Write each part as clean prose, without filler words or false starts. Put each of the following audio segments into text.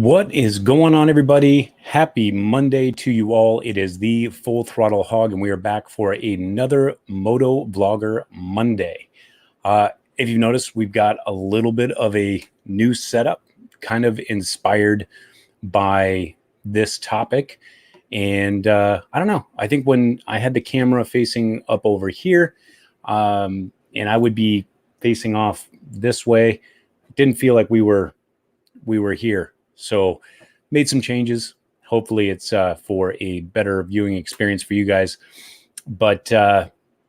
What is going on, everybody? Happy Monday to you all. It is the Full Throttle Hog, and we are back for another MotoVlogger Monday. If you've noticed, we've got a little bit of a new setup, kind of inspired by this topic. And I don't know. I think when I had the camera facing up over here, and I would be facing off this way, it didn't feel like we were here. So made some changes. Hopefully it's for a better viewing experience for you guys. But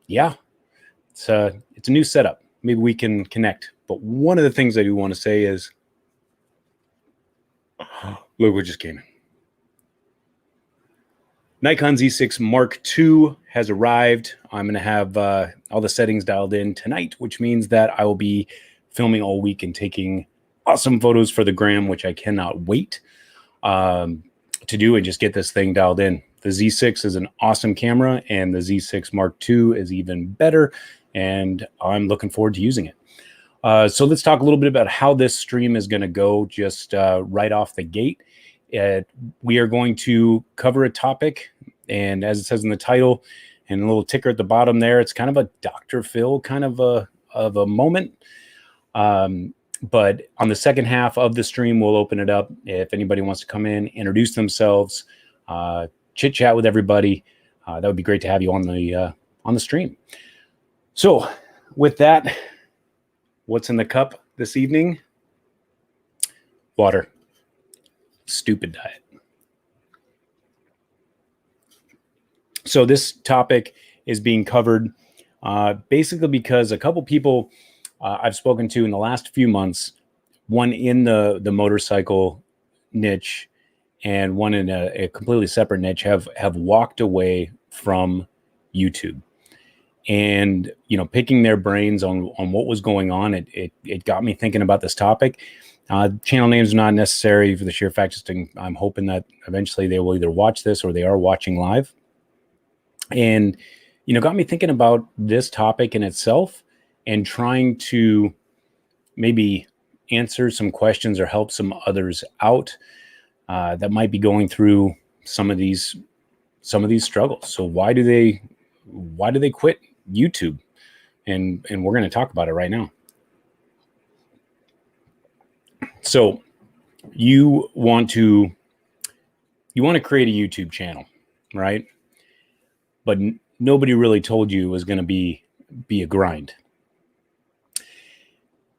yeah, it's a new setup. Maybe we can connect. But one of the things I do want to say is, look what just came in. Nikon Z6 Mark II has arrived. I'm going to have all the settings dialed in tonight, which means that I will be filming all week and taking awesome photos for the gram, which I cannot wait to do and just get this thing dialed in. The Z6 is an awesome camera, and the Z6 Mark II is even better, and I'm looking forward to using it. So let's talk a little bit about how this stream is going to go just right off the gate. We are going to cover a topic, and as it says in the title and a little ticker at the bottom there, it's kind of a Dr. Phil kind of a moment. But on the second half of the stream, we'll open it up. If anybody wants to come in, introduce themselves, chit chat with everybody, that would be great to have you on the stream. So with that, what's in the cup this evening? Water. Stupid diet. So this topic is being covered basically because a couple people I've spoken to in the last few months, one in the motorcycle niche and one in a completely separate niche, have walked away from YouTube. And, you know, picking their brains on what was going on, it got me thinking about this topic. Channel names are not necessary for the sheer fact just I'm hoping that eventually they will either watch this or they are watching live. And, you know, got me thinking about this topic in itself and trying to maybe answer some questions or help some others out that might be going through some of these struggles. So why do they quit YouTube? And we're going to talk about it right now. So you want to create a YouTube channel, right? But nobody really told you it was going to be a grind.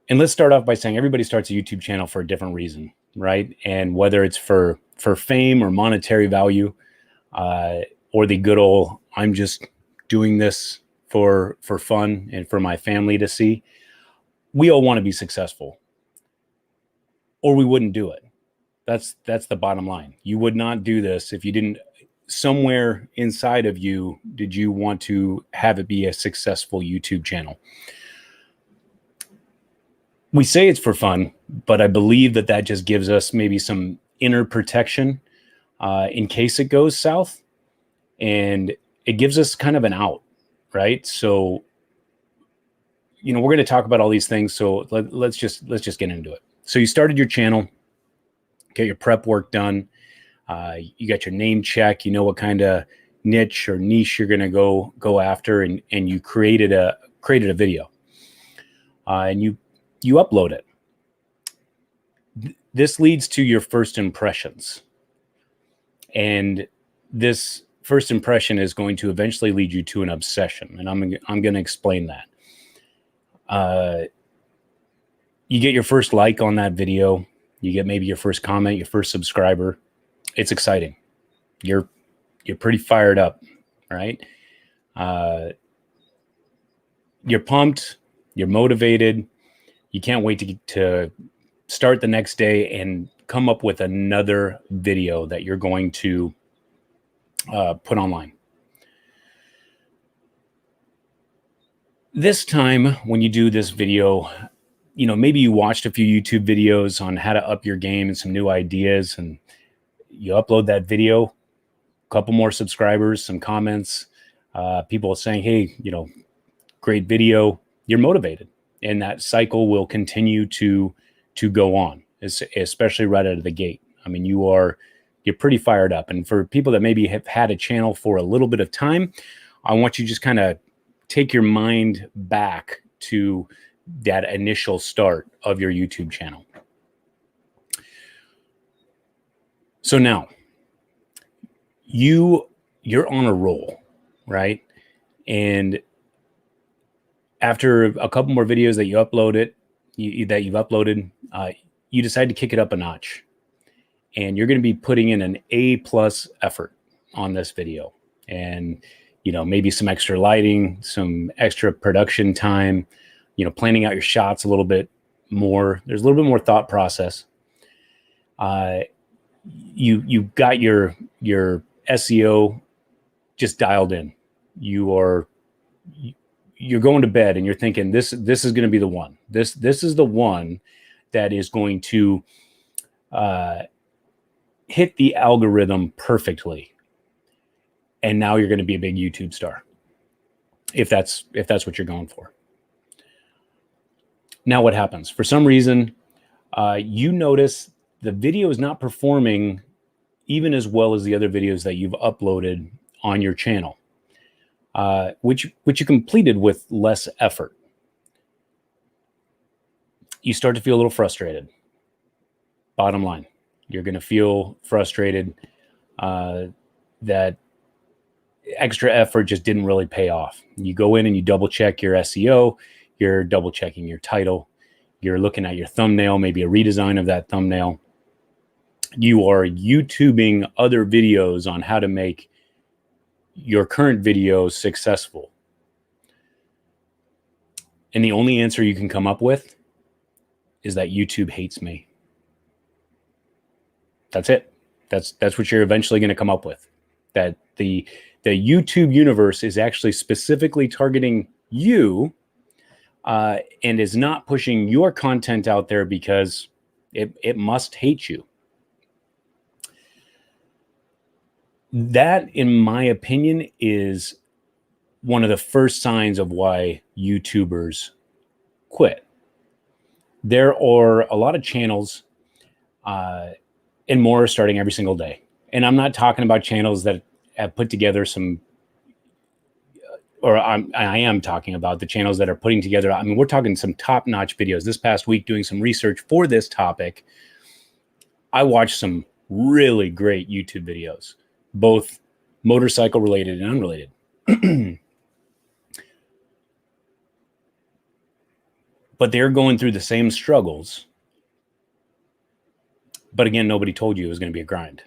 And let's start off by saying everybody starts a YouTube channel for a different reason, right? And whether it's for fame or monetary value, or the good old, I'm just doing this for fun and for my family to see, we all want to be successful, or we wouldn't do it. That's the bottom line. You would not do this if you didn't, somewhere inside of you, did you want to have it be a successful YouTube channel? We say it's for fun, but I believe that just gives us maybe some inner protection in case it goes south, and it gives us kind of an out, right? So, you know, we're going to talk about all these things. So let's just get into it. So you started your channel, get your prep work done. You got your name check. You know what kind of niche or niche you're going to go after, and you created a video, and you upload it. This leads to your first impressions. And this first impression is going to eventually lead you to an obsession. And I'm going to explain that. You get your first like on that video. You get maybe your first comment, your first subscriber. It's exciting. You're pretty fired up, right? You're pumped. You're motivated. You can't wait to start the next day and come up with another video that you're going to put online. This time, when you do this video, you know, maybe you watched a few YouTube videos on how to up your game and some new ideas, and you upload that video, a couple more subscribers, some comments, people saying, hey, you know, great video. You're motivated. And that cycle will continue to go on, especially right out of the gate. I mean, you're pretty fired up. And for people that maybe have had a channel for a little bit of time, I want you to just kind of take your mind back to that initial start of your YouTube channel. So now you're on a roll, right? And after a couple more videos that you've uploaded, you decide to kick it up a notch, and you're going to be putting in an A+ effort on this video, and maybe some extra lighting, some extra production time, planning out your shots a little bit more. There's a little bit more thought process. You got your SEO just dialed in. You're going to bed and you're thinking, this is going to be the one. This is the one that is going to hit the algorithm perfectly. And now you're going to be a big YouTube star, if that's what you're going for. Now what happens? For some reason, you notice the video is not performing even as well as the other videos that you've uploaded on your channel, which you completed with less effort. You start to feel a little frustrated. Bottom line, you're going to feel frustrated that extra effort just didn't really pay off. You go in and you double check your SEO, you're double checking your title, you're looking at your thumbnail, maybe a redesign of that thumbnail. You are YouTubing other videos on how to make your current videos successful. And the only answer you can come up with is that YouTube hates me. That's it. That's what you're eventually going to come up with. That the YouTube universe is actually specifically targeting you and is not pushing your content out there because it must hate you. That, in my opinion, is one of the first signs of why YouTubers quit. There are a lot of channels and more starting every single day. And I'm not talking about channels that have put together some, or I am talking about the channels that are putting together, I mean, we're talking some top-notch videos. This past week, doing some research for this topic, I watched some really great YouTube videos, both motorcycle related and unrelated. But they're going through the same struggles. But again, nobody told you it was going to be a grind.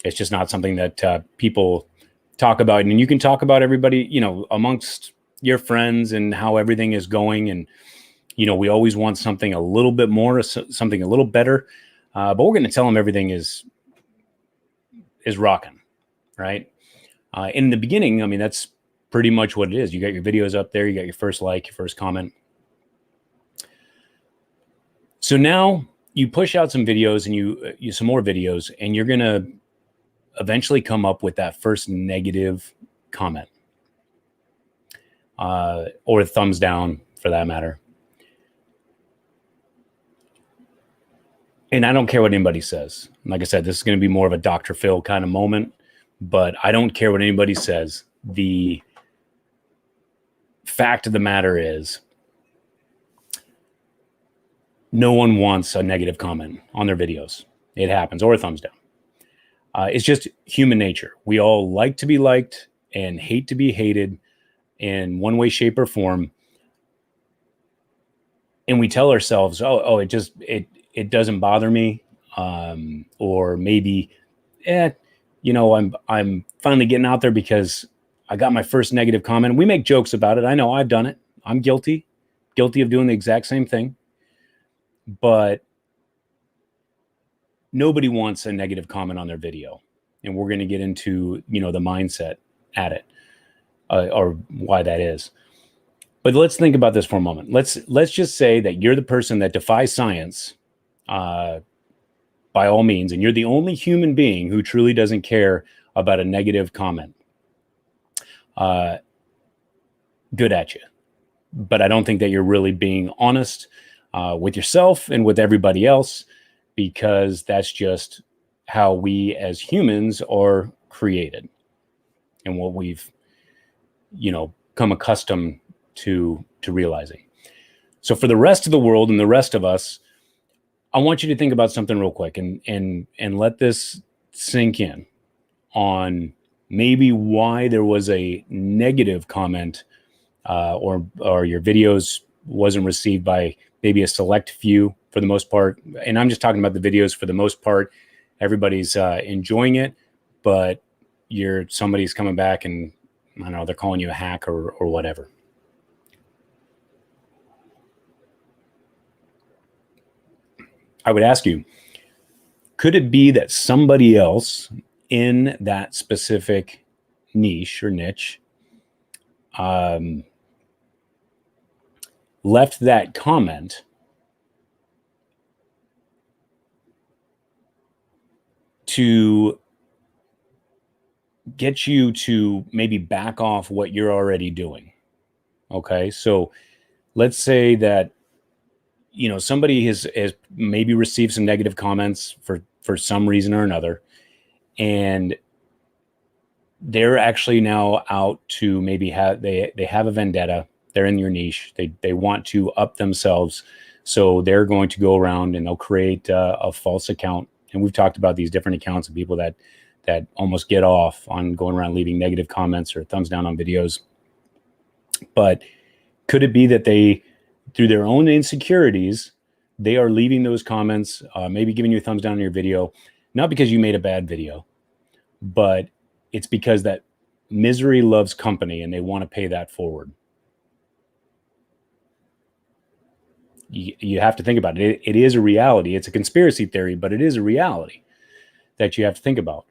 It's just not something that people talk about. And you can talk about everybody, amongst your friends and how everything is going. And, we always want something a little bit more, something a little better. But we're going to tell them everything is rocking, right? In the beginning, I mean, that's pretty much what it is. You got your videos up there. You got your first like, your first comment. So now you push out some videos and you some more videos, and you're going to eventually come up with that first negative comment or thumbs down for that matter. And I don't care what anybody says. Like I said, this is going to be more of a Dr. Phil kind of moment, but I don't care what anybody says. The fact of the matter is, no one wants a negative comment on their videos. It happens, or a thumbs down. It's just human nature. We all like to be liked and hate to be hated in one way, shape, or form. And we tell ourselves, it doesn't bother me. Or maybe, I'm finally getting out there because I got my first negative comment. We make jokes about it. I know I've done it. I'm guilty of doing the exact same thing. But nobody wants a negative comment on their video. And we're going to get into, the mindset at it, or why that is. But let's think about this for a moment. Let's just say that you're the person that defies science, by all means, and you're the only human being who truly doesn't care about a negative comment. Good at you. But I don't think that you're really being honest with yourself and with everybody else. because that's just how we as humans are created and what we've, come accustomed to realizing. So for the rest of the world and the rest of us, I want you to think about something real quick and let this sink in on maybe why there was a negative comment or your videos wasn't received by maybe a select few for the most part. And I'm just talking about the videos. For the most part, everybody's enjoying it, but somebody's coming back and I don't know, they're calling you a hack or whatever. I would ask you, could it be that somebody else in that specific niche or niche left that comment to get you to maybe back off what you're already doing? Okay, so let's say that somebody has maybe received some negative comments for some reason or another, and they're actually now out to maybe they have a vendetta. They're in your niche. They want to up themselves, so they're going to go around and they'll create a false account. And we've talked about these different accounts of people that almost get off on going around leaving negative comments or thumbs down on videos. But could it be that they, through their own insecurities, they are leaving those comments, maybe giving you a thumbs down on your video, not because you made a bad video, but it's because that misery loves company and they want to pay that forward? You have to think about it. It is a reality. It's a conspiracy theory, but it is a reality that you have to think about.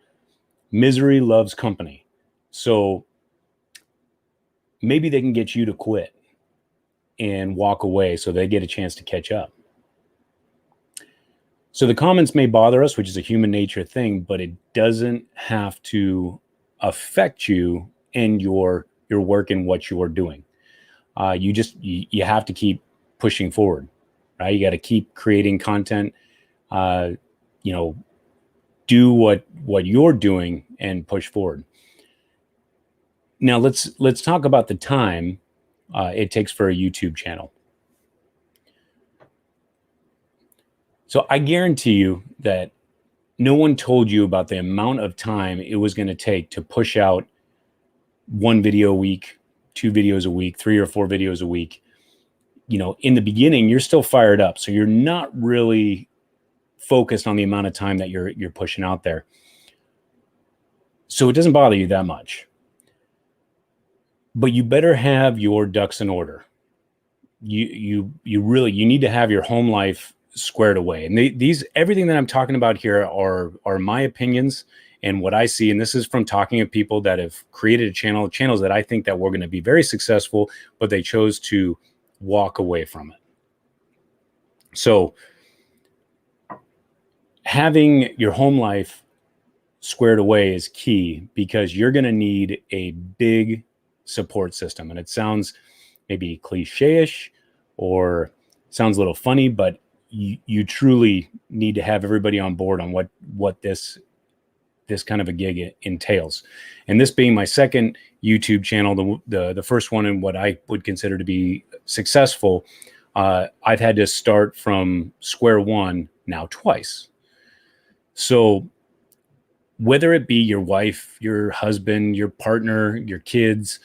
Misery loves company. So maybe they can get you to quit and walk away so they get a chance to catch up. So the comments may bother us, which is a human nature thing, but it doesn't have to affect you and your work and what you're doing. You have to keep pushing forward, right? You got to keep creating content, do what you're doing and push forward. Now let's talk about the time it takes for a YouTube channel. So I guarantee you that no one told you about the amount of time it was going to take to push out one video a week, 2 videos a week, 3 or 4 videos a week. In the beginning, you're still fired up. So you're not really focused on the amount of time that you're pushing out there. So it doesn't bother you that much. But you better have your ducks in order. You need to have your home life squared away. And everything that I'm talking about here are my opinions and what I see. And this is from talking to people that have created channels that I think that were going to be very successful, but they chose to walk away from it. So having your home life squared away is key, because you're going to need a big support system. And it sounds maybe cliche-ish or sounds a little funny, but you truly need to have everybody on board on what this kind of a gig entails. And this being my second YouTube channel, the first one and what I would consider to be successful, I've had to start from square one now twice. So whether it be your wife, your husband, your partner, your kids,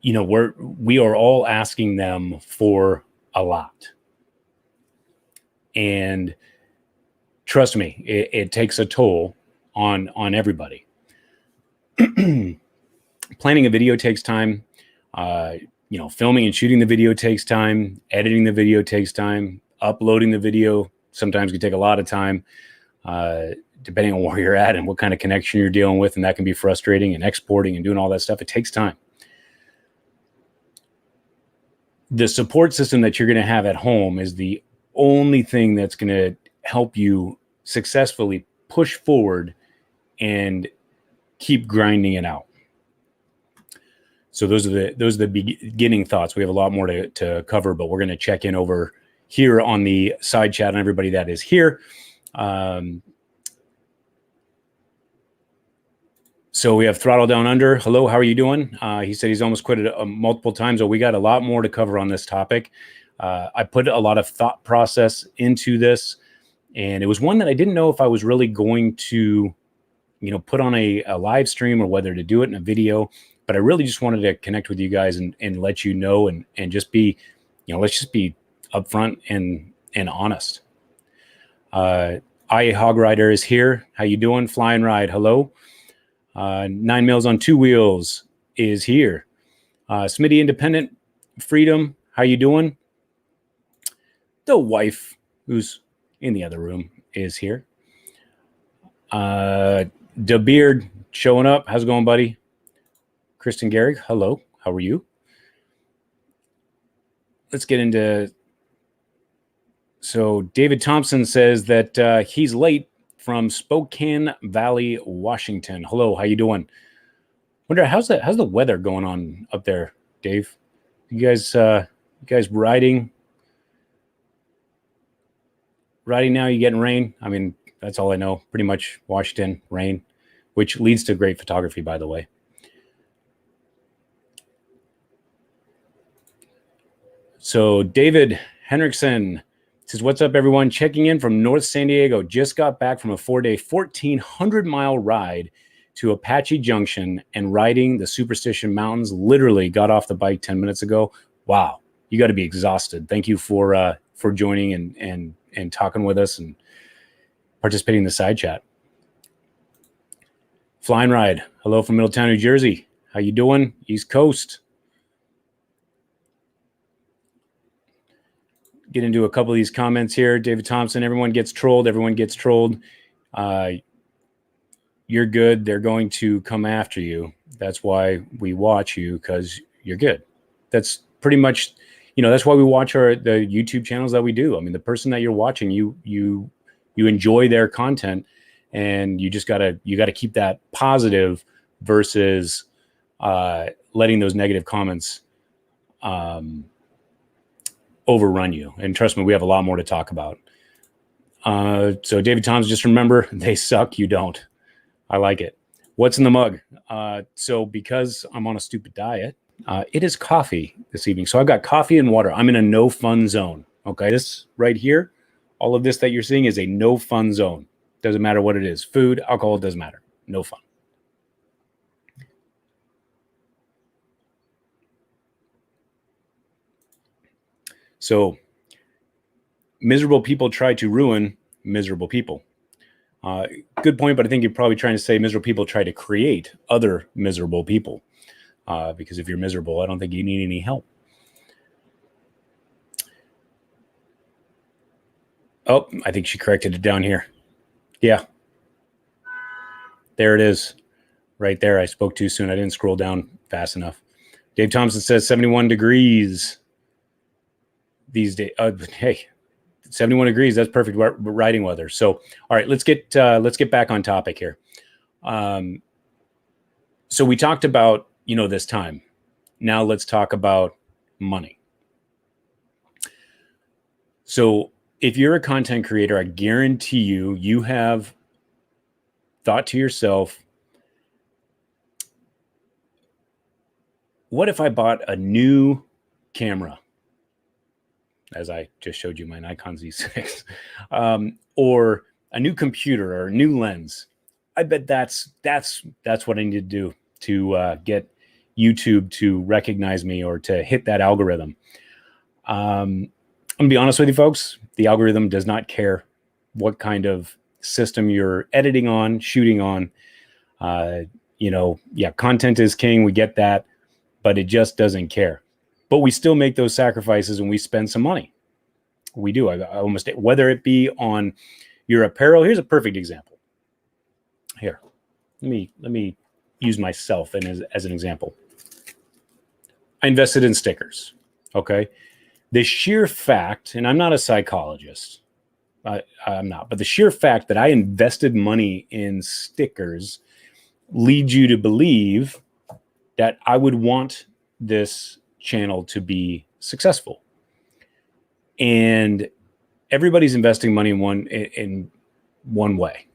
we are all asking them for a lot. And trust me, it takes a toll on everybody. Planning a video takes time. Filming and shooting the video takes time. Editing the video takes time. Uploading the video sometimes can take a lot of time, depending on where you're at and what kind of connection you're dealing with. And that can be frustrating, and exporting and doing all that stuff. It takes time. The support system that you're going to have at home is the only thing that's going to help you successfully push forward and keep grinding it out. So those are the beginning thoughts. We have a lot more to cover, but we're going to check in over here on the side chat and everybody that is here. So we have Throttle Down Under. Hello, how are you doing? He said he's almost quit it multiple times. So we got a lot more to cover on this topic. I put a lot of thought process into this, and it was one that I didn't know if I was really going to, put on a live stream or whether to do it in a video. But I really just wanted to connect with you guys and let you know and just be, let's just be upfront and honest. Hog Rider is here. How you doing? Flying Ride. Hello. 9 Mils on 2 Wheels is here. Smitty Independent Freedom. How you doing? The wife, who's in the other room, is here. Da Beard showing up. How's it going, buddy? Kristen Garrick. Hello. How are you? Let's get into. So David Thompson says that he's late from Spokane Valley, Washington. Hello, how you doing? Wonder how's the weather going on up there, Dave? You guys riding now? You getting rain? I mean, that's all I know. Pretty much Washington rain, which leads to great photography, by the way. So David Henriksen says, what's up, everyone? Checking in from North San Diego. Just got back from a 4-day, 1,400-mile ride to Apache Junction and riding the Superstition Mountains. Literally got off the bike 10 minutes ago. Wow, you got to be exhausted. Thank you for joining and talking with us and participating in the side chat. Flying Ride. Hello from Middletown, New Jersey. How you doing? East Coast. Get into a couple of these comments here. David Thompson, everyone gets trolled. Everyone gets trolled. You're good. They're going to come after you. That's why we watch you, because you're good. That's pretty much, that's why we watch the YouTube channels that we do. I mean, the person that you're watching, you enjoy their content, and you just gotta keep that positive versus letting those negative comments overrun you. And trust me, we have a lot more to talk about. So David Thompson, just remember, they suck, you don't. I like it. What's in the mug? So because I'm on a stupid diet, it is coffee this evening. So I've got coffee and water. I'm in a no fun zone. Okay. This right here, all of this that you're seeing is a no fun zone. Doesn't matter what it is. Food, alcohol, doesn't matter. No fun. So miserable people try to ruin miserable people. Good point, but I think you're probably trying to say miserable people try to create other miserable people. Because if you're miserable, I don't think you need any help. Oh, I think she corrected it down here. Yeah. There it is. Right there. I spoke too soon. I didn't scroll down fast enough. Dave Thompson says 71 degrees these days. Hey, 71 degrees. That's perfect riding weather. So, all right, let's get back on topic here. So we talked about, this time. Now let's talk about money. So if you're a content creator, I guarantee you have thought to yourself, what if I bought a new camera? As I just showed you my Nikon Z6, or a new computer or a new lens. I bet that's what I need to do to get YouTube to recognize me or to hit that algorithm. I'm gonna be honest with you, folks. The algorithm does not care what kind of system you're editing on, shooting on. Content is king. We get that, but it just doesn't care. But we still make those sacrifices and we spend some money. We do. I almost, whether it be on your apparel. Here's a perfect example. Here, let me use myself as an example. I invested in stickers. Okay, the sheer fact, and I'm not a psychologist. I'm not, but the sheer fact that I invested money in stickers leads you to believe that I would want this channel to be successful. And everybody's investing money in one way.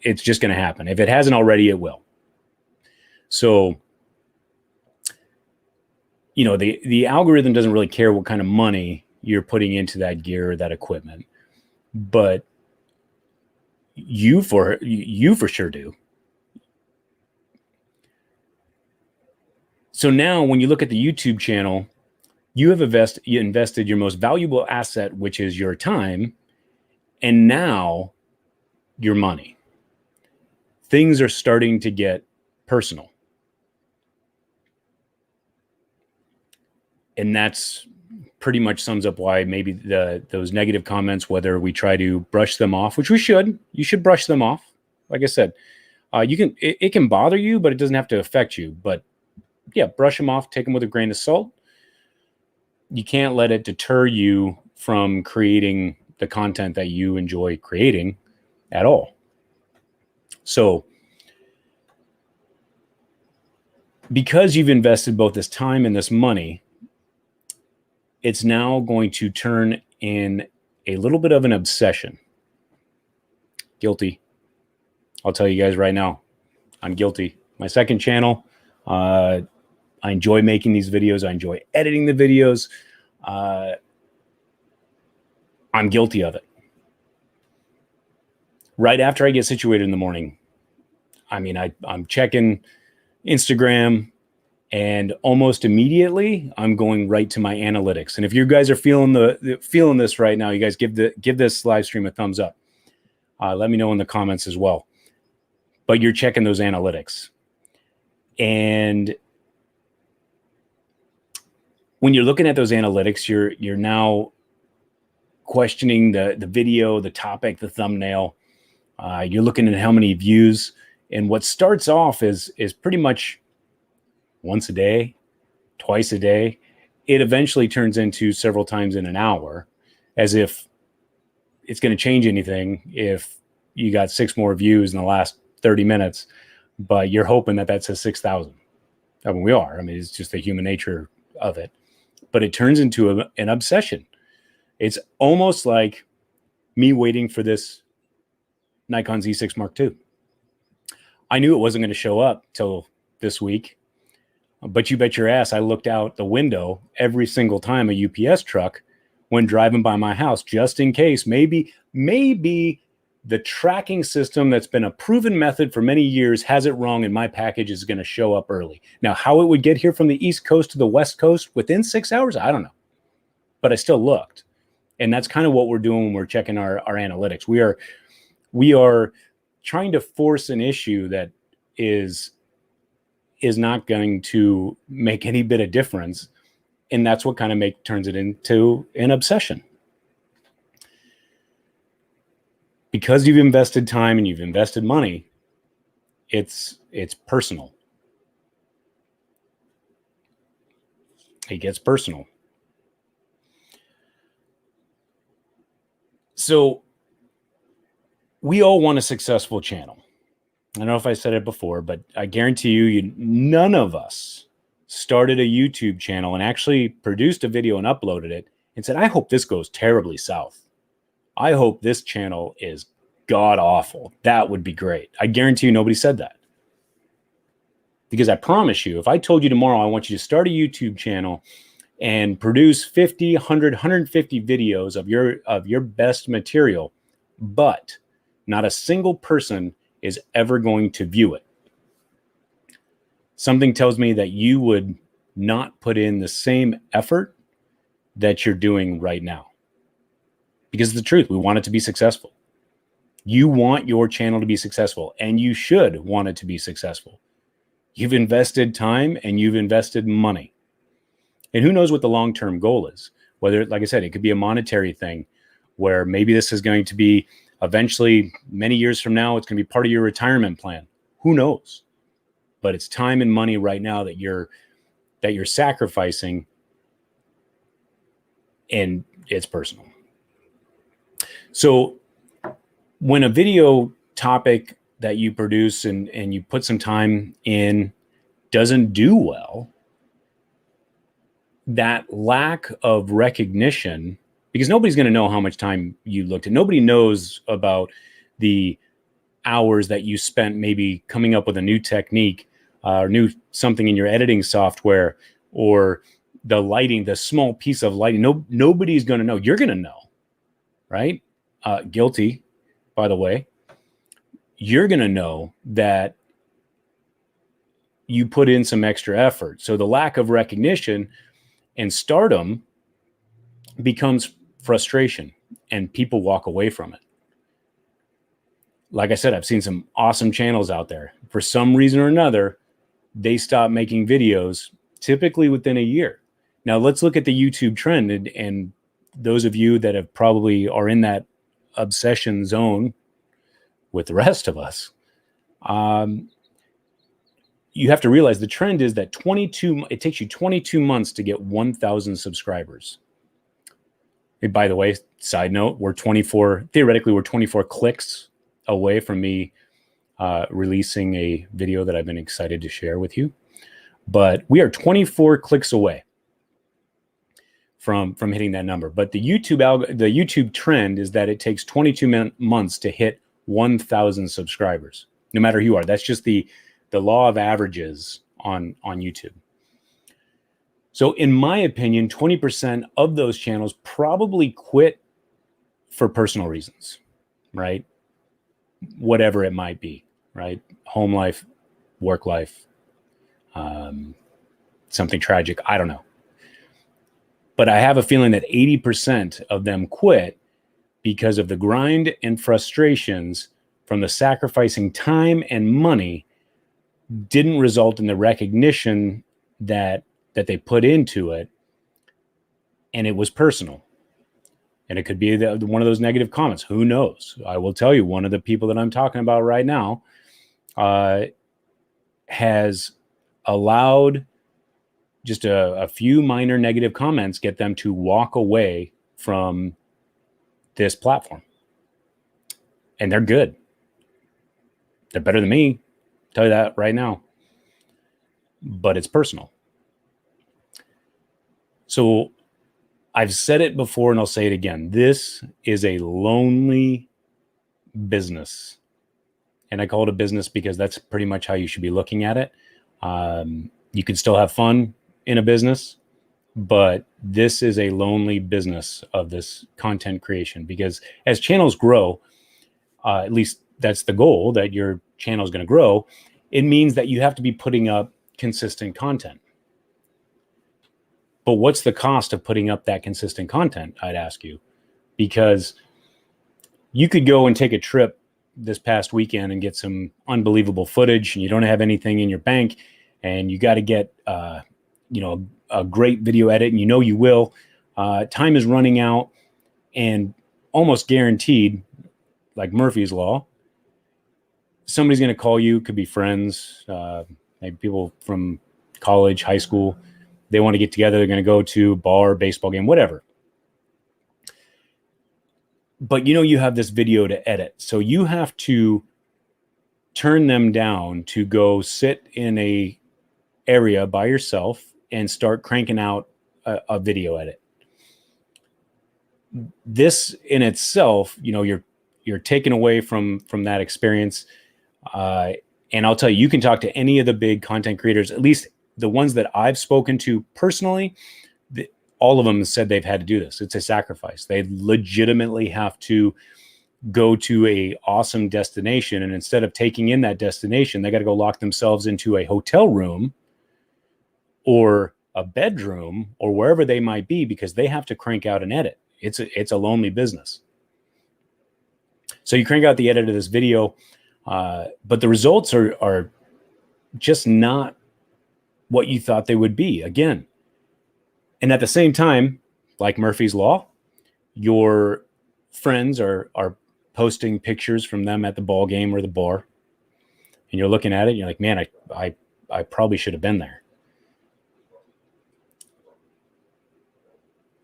It's just going to happen. If it hasn't already, it will. So, you know, the algorithm doesn't really care what kind of money you're putting into that gear or that equipment, but you for sure do. So now when you look at the YouTube channel, you have invested your most valuable asset, which is your time, and now your money. Things are starting to get personal. And that's pretty much sums up why maybe those negative comments, whether we try to brush them off, which we should, you should brush them off. Like I said, it can bother you, but it doesn't have to affect you. But yeah, brush them off, take them with a grain of salt. You can't let it deter you from creating the content that you enjoy creating at all. So because you've invested both this time and this money, it's now going to turn in a little bit of an obsession. Guilty. I'll tell you guys right now, I'm guilty. My second channel, I enjoy making these videos. I enjoy editing the videos. I'm guilty of it. Right after I get situated in the morning, I mean, I'm checking Instagram, and almost immediately I'm going right to my analytics. And if you guys are feeling this right now, you guys give this live stream a thumbs up. Let me know in the comments as well. But you're checking those analytics. And when you're looking at those analytics, you're now questioning the video, the topic, the thumbnail. You're looking at how many views. And what starts off is pretty much once a day, twice a day. It eventually turns into several times in an hour, as if it's going to change anything if you got 6 more views in the last 30 minutes, but you're hoping that says 6,000. I mean, we are. I mean, it's just the human nature of it. But it turns into an obsession. It's almost like me waiting for this Nikon Z6 Mark II. I knew it wasn't going to show up till this week, but you bet your ass I looked out the window every single time a UPS truck when driving by my house, just in case maybe the tracking system that's been a proven method for many years has it wrong and my package is going to show up early. Now, how it would get here from the East Coast to the West Coast within 6 hours, I don't know. But I still looked. And that's kind of what we're doing when we're checking our analytics. We are trying to force an issue that is not going to make any bit of difference. And that's what kind of turns it into an obsession. Because you've invested time and you've invested money, it's personal. It gets personal. So we all want a successful channel. I don't know if I said it before, but I guarantee you none of us started a YouTube channel and actually produced a video and uploaded it and said, I hope this goes terribly south. I hope this channel is god awful. That would be great. I guarantee you nobody said that. Because I promise you, if I told you tomorrow I want you to start a YouTube channel and produce 50, 100, 150 videos of your best material, but not a single person is ever going to view it, something tells me that you would not put in the same effort that you're doing right now. Because it's the truth. We want it to be successful. You want your channel to be successful, and you should want it to be successful. You've invested time and you've invested money. And who knows what the long-term goal is? Whether, like I said, it could be a monetary thing where maybe this is going to be eventually, many years from now, it's going to be part of your retirement plan. Who knows? But it's time and money right now that you're sacrificing, and it's personal. So when a video topic that you produce and you put some time in doesn't do well, that lack of recognition because nobody's going to know how much time you looked at. Nobody knows about the hours that you spent maybe coming up with a new technique or new something in your editing software, or the lighting, the small piece of lighting. Nobody's going to know. You're going to know, right? Guilty, by the way. You're going to know that you put in some extra effort. So the lack of recognition and stardom becomes frustration, and people walk away from it. Like I said, I've seen some awesome channels out there. For some reason or another, they stop making videos typically within a year. Now let's look at the YouTube trend, and those of you that have probably are in that obsession zone with the rest of us, you have to realize the trend is that it takes you 22 months to get 1,000 subscribers. And by the way, side note, theoretically, we're 24 clicks away from me releasing a video that I've been excited to share with you. But we are 24 clicks away from hitting that number. But the YouTube trend is that it takes 22 months to hit 1,000 subscribers, no matter who you are. That's just the law of averages on YouTube. So in my opinion, 20% of those channels probably quit for personal reasons, right? Whatever it might be, right? Home life, work life, something tragic, I don't know. But I have a feeling that 80% of them quit because of the grind and frustrations from the sacrificing time and money didn't result in the recognition that they put into it, and it was personal. And it could be one of those negative comments. Who knows? I will tell you, one of the people that I'm talking about right now has allowed just a few minor negative comments get them to walk away from this platform. And they're good. They're better than me. I'll tell you that right now. But it's personal. So I've said it before and I'll say it again. This is a lonely business. And I call it a business because that's pretty much how you should be looking at it. You can still have fun in a business, but this is a lonely business of this content creation, because as channels grow, at least that's the goal, that your channel is going to grow. It means that you have to be putting up consistent content. But what's the cost of putting up that consistent content, I'd ask you? Because you could go and take a trip this past weekend and get some unbelievable footage, and you don't have anything in your bank, and you got to get a great video edit, and you will. Time is running out, and almost guaranteed, like Murphy's Law, somebody's going to call you. Could be friends, maybe people from college, high school. They want to get together. They're going to go to a bar, baseball game, whatever. But you have this video to edit. So you have to turn them down to go sit in a area by yourself and start cranking out a video edit. This in itself, you're taken away from that experience. And I'll tell you, you can talk to any of the big content creators, at least the ones that I've spoken to personally, all of them said they've had to do this. It's a sacrifice. They legitimately have to go to a awesome destination. And instead of taking in that destination, they got to go lock themselves into a hotel room or a bedroom or wherever they might be, because they have to crank out an edit. It's a lonely business. So you crank out the edit of this video, but the results are just not what you thought they would be, again. And at the same time, like Murphy's Law, your friends are posting pictures from them at the ball game or the bar, and you're looking at it and you're like, man, I probably should have been there.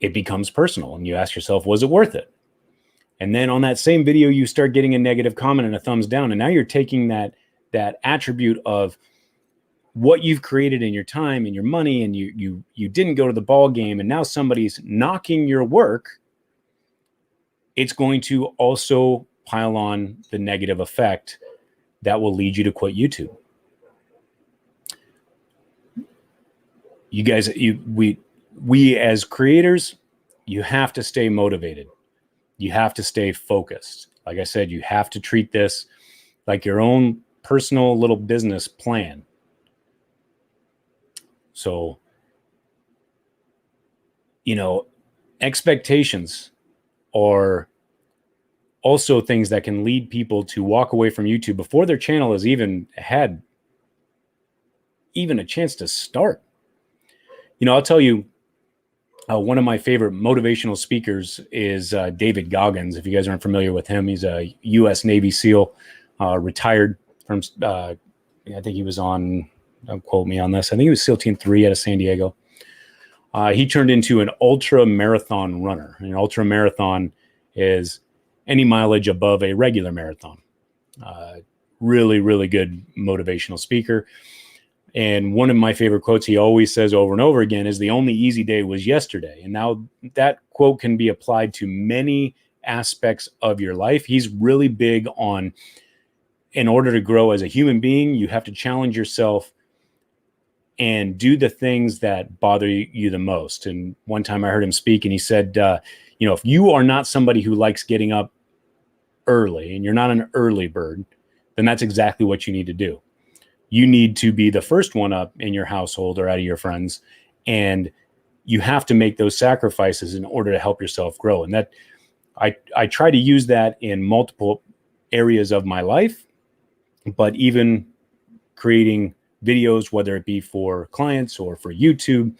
It becomes personal, and you ask yourself, was it worth it? And then on that same video, you start getting a negative comment and a thumbs down, and now you're taking that attribute of what you've created in your time and your money, and you didn't go to the ball game, and now somebody's knocking your work it's going to also pile on the negative effect that will lead you to quit YouTube. You guys, we as creators, you have to stay motivated. You have to stay focused. Like I said, you have to treat this like your own personal little business plan. So, you know, expectations are also things that can lead people to walk away from YouTube before their channel has even had a chance to start. You know, I'll tell you, one of my favorite motivational speakers is David Goggins. If you guys aren't familiar with him, he's a U.S. Navy SEAL, retired from, I think he was on, don't quote me on this, I think he was SEAL Team 3 out of San Diego. He turned into an ultra marathon runner. An ultra marathon is any mileage above a regular marathon. Really, really good motivational speaker. And one of my favorite quotes he always says over and over again is, the only easy day was yesterday. And now that quote can be applied to many aspects of your life. He's really big on, in order to grow as a human being, you have to challenge yourself and do the things that bother you the most. And one time I heard him speak and he said, you know, if you are not somebody who likes getting up early and you're not an early bird, then that's exactly what you need to do. You need to be the first one up in your household or out of your friends. And you have to make those sacrifices in order to help yourself grow. And that I try to use that in multiple areas of my life, but even creating videos, whether it be for clients or for YouTube,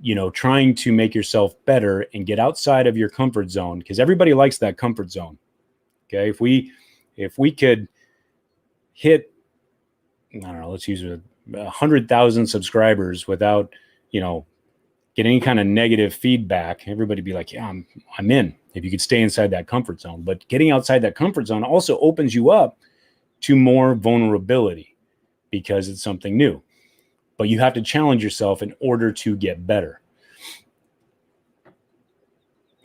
you know, trying to make yourself better and get outside of your comfort zone, because everybody likes that comfort zone. Okay. If we could hit, I don't know, let's use 100,000 subscribers without, you know, getting any kind of negative feedback, everybody be like, yeah, I'm in. If you could stay inside that comfort zone. But getting outside that comfort zone also opens you up to more vulnerability because it's something new. But you have to challenge yourself in order to get better.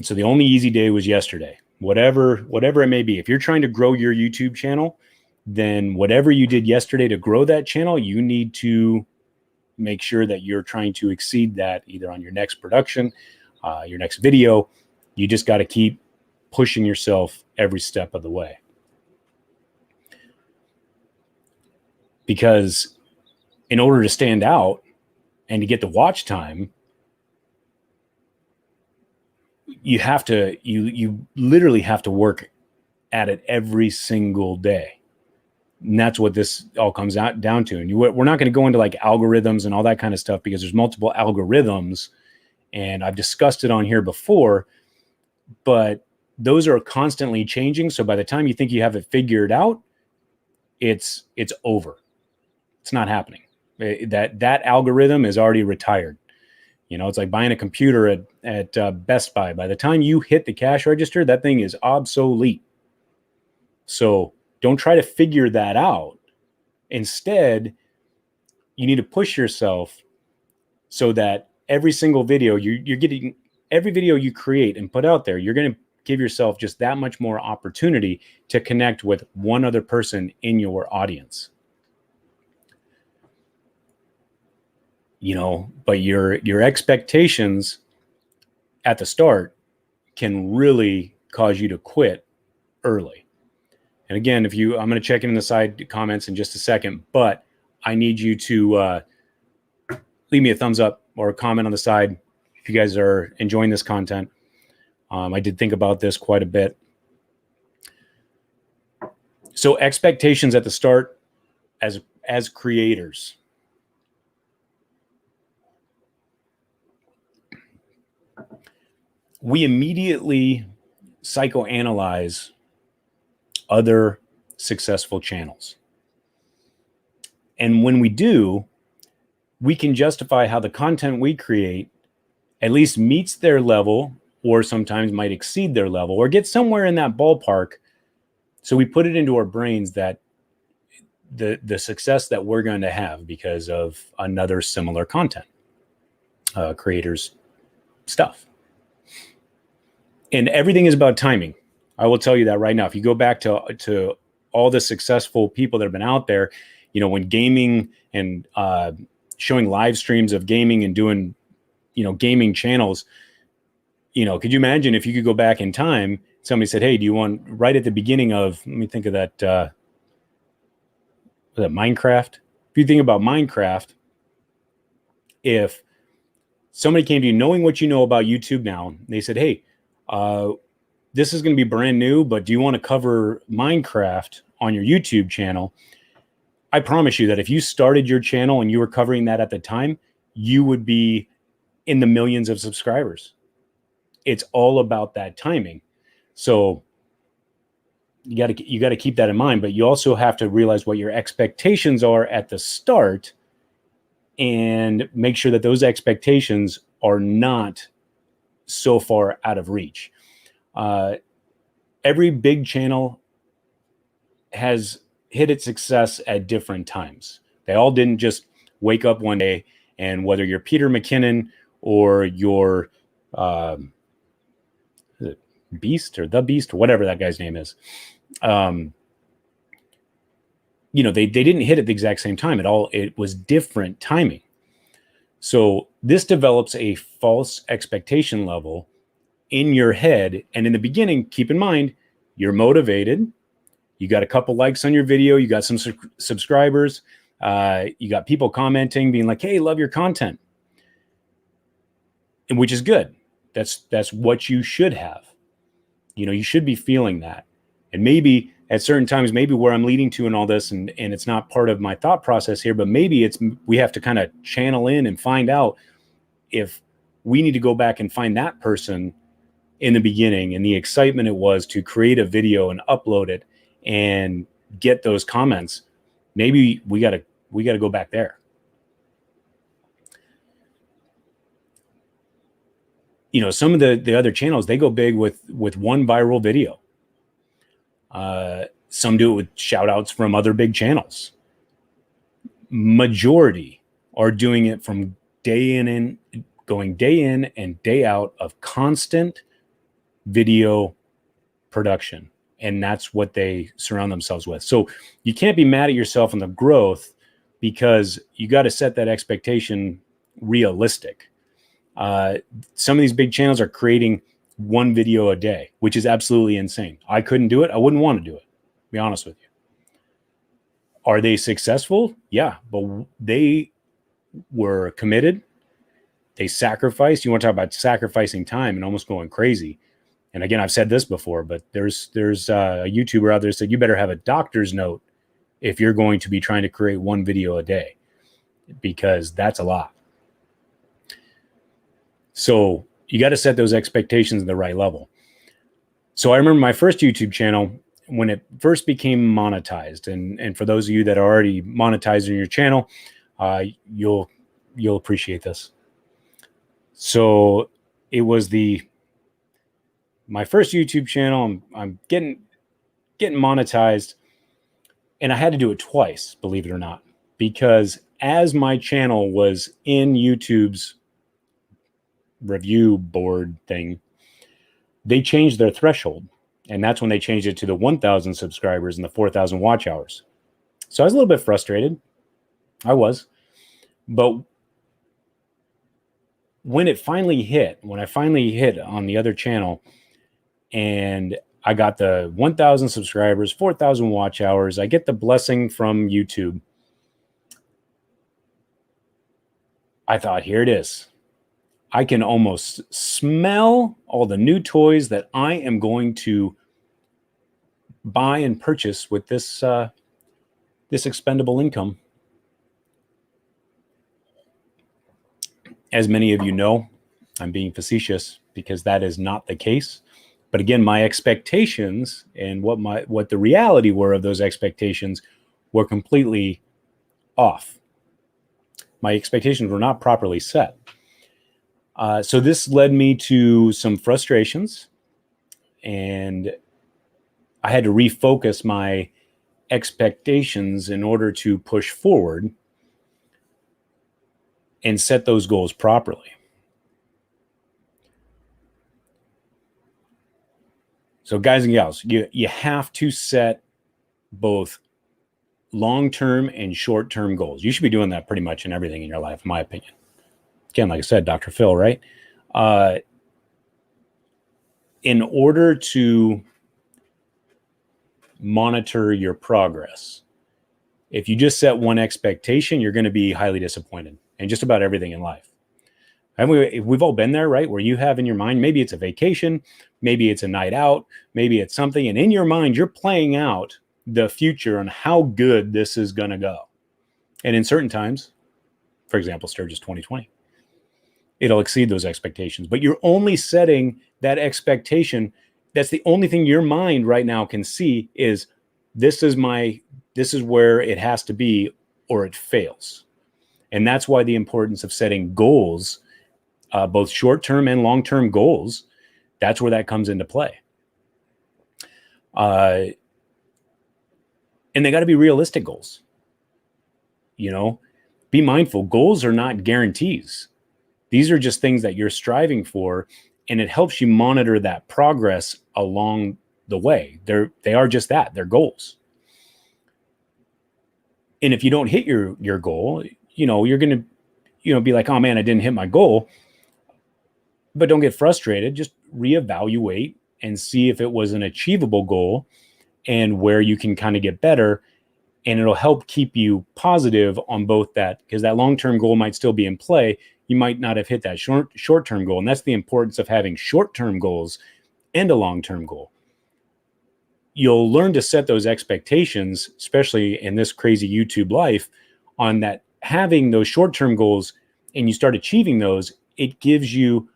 So the only easy day was yesterday. Whatever it may be. If you're trying to grow your YouTube channel, then whatever you did yesterday to grow that channel, you need to make sure that you're trying to exceed that either on your next production, your next video. You just got to keep pushing yourself every step of the way. Because in order to stand out and to get the watch time, you literally have to work at it every single day. And that's what this all comes down to. And we're not going to go into like algorithms and all that kind of stuff because there's multiple algorithms. And I've discussed it on here before, but those are constantly changing. So by the time you think you have it figured out, it's over. It's not happening. That algorithm is already retired. You know, it's like buying a computer at Best Buy. By the time you hit the cash register, that thing is obsolete. So don't try to figure that out. Instead, you need to push yourself so that every single video you're getting, every video you create and put out there, you're going to give yourself just that much more opportunity to connect with one other person in your audience. You know, but your expectations at the start can really cause you to quit early. And again, I'm going to check in the side comments in just a second, but I need you to leave me a thumbs up or a comment on the side if you guys are enjoying this content. I did think about this quite a bit. So expectations at the start as creators. We immediately psychoanalyze other successful channels. And when we do, we can justify how the content we create at least meets their level or sometimes might exceed their level or get somewhere in that ballpark. So we put it into our brains that the success that we're going to have because of another similar content creators stuff. And everything is about timing. I will tell you that right now. If you go back to all the successful people that have been out there, you know, when gaming and showing live streams of gaming and doing, you know, gaming channels, you know, could you imagine if you could go back in time, somebody said, hey, do you want, right at the beginning of, let me think of that, was that Minecraft? If you think about Minecraft, if somebody came to you knowing what you know about YouTube now, they said, hey, this is going to be brand new, but do you want to cover Minecraft on your YouTube channel? I promise you that if you started your channel and you were covering that at the time, you would be in the millions of subscribers. It's all about that timing. So you got to keep that in mind, but you also have to realize what your expectations are at the start and make sure that those expectations are not so far out of reach. Every big channel has hit its success at different times. They all didn't just wake up one day, and whether you're Peter McKinnon or you're Beast or the Beast or whatever that guy's name is, you know, they didn't hit at the exact same time at all. It was different timing. So this develops a false expectation level in your head. And in the beginning, keep in mind, you're motivated. You got a couple likes on your video. You got some subscribers. You got people commenting, being like, hey, love your content. And which is good. That's what you should have. You know, you should be feeling that. And maybe at certain times, maybe where I'm leading to in all this, and it's not part of my thought process here, but maybe we have to kind of channel in and find out if we need to go back and find that person in the beginning and the excitement it was to create a video and upload it and get those comments. Maybe we got to go back there. You know, some of the other channels, they go big with one viral video. Some do it with shout outs from other big channels. Majority are doing it from going day in and day out of constant video production. And that's what they surround themselves with. So you can't be mad at yourself on the growth, because you got to set that expectation realistic. Some of these big channels are creating one video a day, which is absolutely insane. I couldn't do it. I wouldn't want to do it, to be honest with you. Are they successful? Yeah, but they were committed. They sacrificed. You want to talk about sacrificing time and almost going crazy. And again, I've said this before, but there's a YouTuber out there that said you better have a doctor's note if you're going to be trying to create one video a day, because that's a lot. So you got to set those expectations at the right level. So I remember my first YouTube channel when it first became monetized. And for those of you that are already monetized in your channel, you'll appreciate this. So it was my first YouTube channel. I'm getting monetized, and I had to do it twice, believe it or not, because as my channel was in YouTube's review board thing, they changed their threshold. And that's when they changed it to the 1,000 subscribers and the 4,000 watch hours. So I was a little bit frustrated. I was. But when I finally hit on the other channel, and I got the 1,000 subscribers, 4,000 watch hours, I get the blessing from YouTube. I thought, here it is. I can almost smell all the new toys that I am going to buy and purchase with this expendable income. As many of you know, I'm being facetious, because that is not the case. But again, my expectations and what the reality were of those expectations were completely off. My expectations were not properly set. So this led me to some frustrations, and I had to refocus my expectations in order to push forward and set those goals properly. So guys and gals, you have to set both long-term and short-term goals. You should be doing that pretty much in everything in your life, in my opinion. Again, like I said, Dr. Phil, right? In order to monitor your progress, if you just set one expectation, you're going to be highly disappointed in just about everything in life. And we've all been there, right? Where you have in your mind, maybe it's a vacation, maybe it's a night out, maybe it's something. And in your mind, you're playing out the future on how good this is going to go. And in certain times, for example, Sturgis 2020, it'll exceed those expectations. But you're only setting that expectation. That's the only thing your mind right now can see is this is where it has to be or it fails. And that's why the importance of setting goals, both short-term and long-term goals, that's where that comes into play. And they got to be realistic goals. Be mindful. Goals are not guarantees. These are just things that you're striving for, and it helps you monitor that progress along the way. They are just that. They're goals. And if you don't hit your goal, you're going to, be like, oh man, I didn't hit my goal. But don't get frustrated. Just reevaluate and see if it was an achievable goal and where you can kind of get better. And it'll help keep you positive on both that, because that long-term goal might still be in play. You might not have hit that short-term goal. And that's the importance of having short-term goals and a long-term goal. You'll learn to set those expectations, especially in this crazy YouTube life, on that having those short-term goals, and you start achieving those, it gives you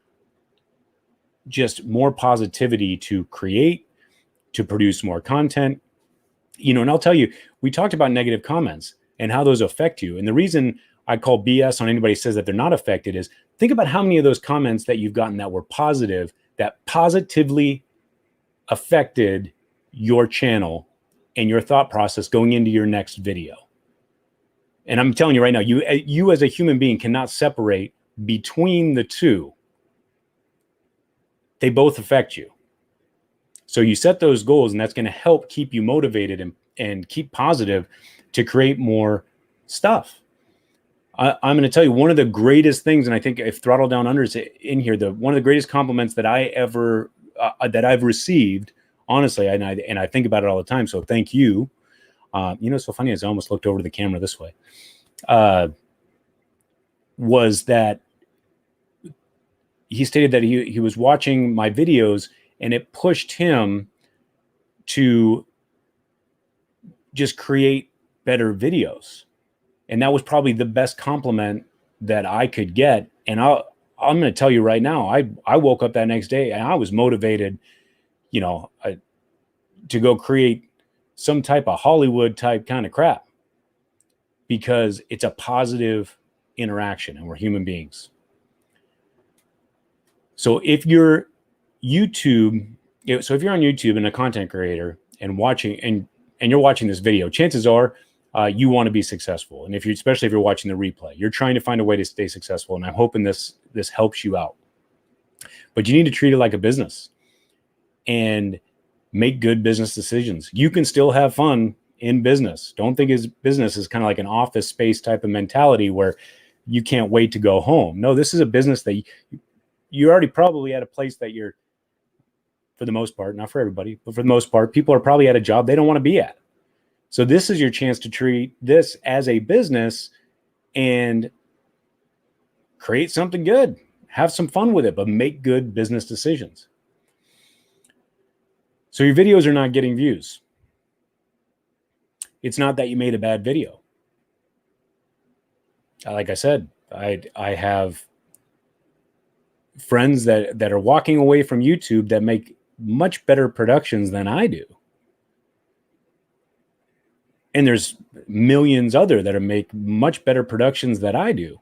just more positivity to create, to produce more content. And I'll tell you, we talked about negative comments and how those affect you. And the reason I call BS on anybody who says that they're not affected is think about how many of those comments that you've gotten that were positive, that positively affected your channel and your thought process going into your next video. And I'm telling you right now, you as a human being cannot separate between the two. They both affect you. So you set those goals, and that's going to help keep you motivated and keep positive to create more stuff. I'm going to tell you one of the greatest things, and I think if Throttle Down Under is in here, one of the greatest compliments that I've received, honestly, and I think about it all the time. So thank you. It's so funny as I almost looked over to the camera this way. Was that he stated that he was watching my videos and it pushed him to just create better videos. And that was probably the best compliment that I could get. And I'm going to tell you right now, I woke up that next day and I was motivated, to go create some type of Hollywood type kind of crap, because it's a positive interaction and we're human beings. So if you're on YouTube and a content creator and watching and you're watching this video, chances are you want to be successful. And especially if you're watching the replay, you're trying to find a way to stay successful. And I'm hoping this helps you out. But you need to treat it like a business and make good business decisions. You can still have fun in business. Don't think business is kind of like an office space type of mentality where you can't wait to go home. No, this is a business that you're already probably at a place that you're, for the most part, not for everybody, but for the most part, people are probably at a job they don't want to be at. So this is your chance to treat this as a business and create something good. Have some fun with it, but make good business decisions. So your videos are not getting views. It's not that you made a bad video. Like I said, I have friends that are walking away from YouTube that make much better productions than I do. And there's millions other that make much better productions than I do.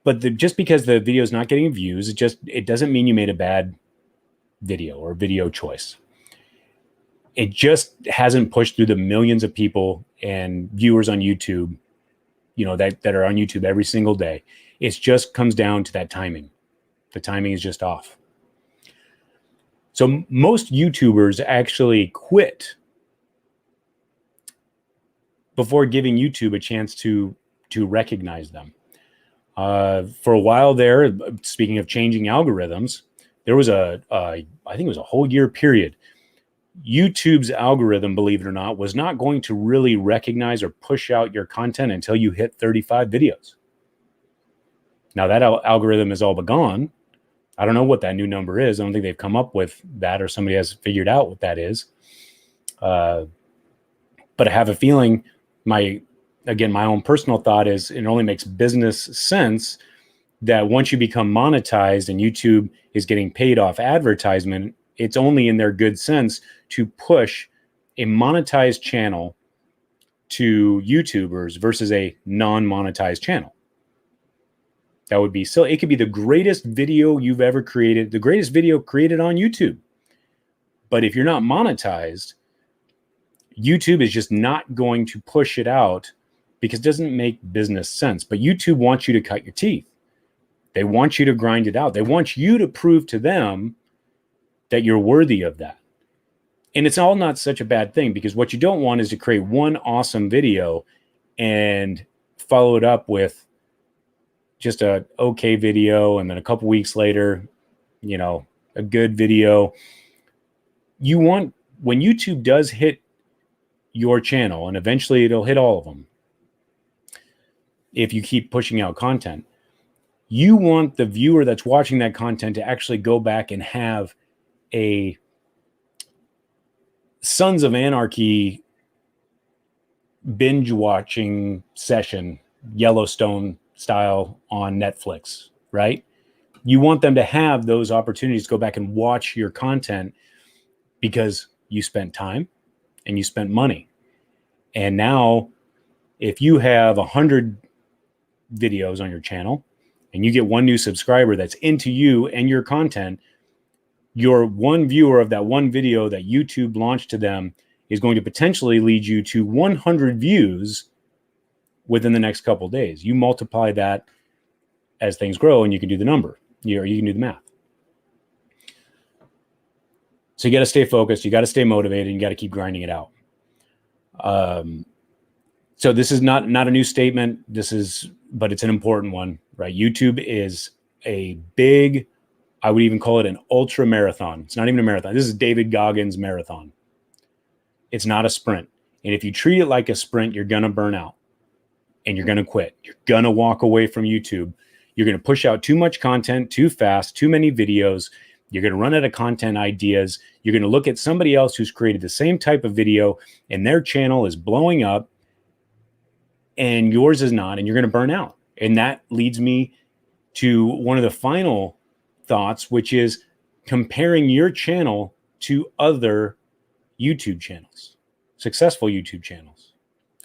But just because the video is not getting views, it doesn't mean you made a bad video or video choice. It just hasn't pushed through the millions of people and viewers on YouTube, that are on YouTube every single day. It just comes down to that timing. The timing is just off. So most YouTubers actually quit before giving YouTube a chance to recognize them. For a while there, speaking of changing algorithms, there was I think it was a whole year period. YouTube's algorithm, believe it or not, was not going to really recognize or push out your content until you hit 35 videos. Now that algorithm is all but gone. I don't know what that new number is. I don't think they've come up with that, or somebody has figured out what that is. But I have a feeling my own personal thought is it only makes business sense that once you become monetized and YouTube is getting paid off advertisement, it's only in their good sense to push a monetized channel to YouTubers versus a non-monetized channel. That would be silly. It could be the greatest video you've ever created, the greatest video created on YouTube. But if you're not monetized, YouTube is just not going to push it out because it doesn't make business sense. But YouTube wants you to cut your teeth. They want you to grind it out. They want you to prove to them that you're worthy of that. And it's all not such a bad thing, because what you don't want is to create one awesome video and follow it up with just a okay video, and then a couple weeks later, a good video. You want, when YouTube does hit your channel, and eventually it'll hit all of them if you keep pushing out content, you want the viewer that's watching that content to actually go back and have a Sons of Anarchy binge watching session, Yellowstone style, on Netflix, right? You want them to have those opportunities to go back and watch your content because you spent time and you spent money. And now if you have 100 videos on your channel and you get one new subscriber that's into you and your content, your one viewer of that one video that YouTube launched to them is going to potentially lead you to 100 views within the next couple of days. You multiply that as things grow, and you can do the number, or you can do the math. So you got to stay focused. You got to stay motivated. And you got to keep grinding it out. So this is not a new statement. But it's an important one, right? YouTube is a big, I would even call it an ultra marathon. It's not even a marathon. This is David Goggins' marathon. It's not a sprint. And if you treat it like a sprint, you're going to burn out and you're going to quit. You're going to walk away from YouTube. You're going to push out too much content too fast, too many videos. You're going to run out of content ideas. You're going to look at somebody else who's created the same type of video and their channel is blowing up and yours is not, and you're going to burn out. And that leads me to one of the final thoughts, which is comparing your channel to other YouTube channels, successful YouTube channels,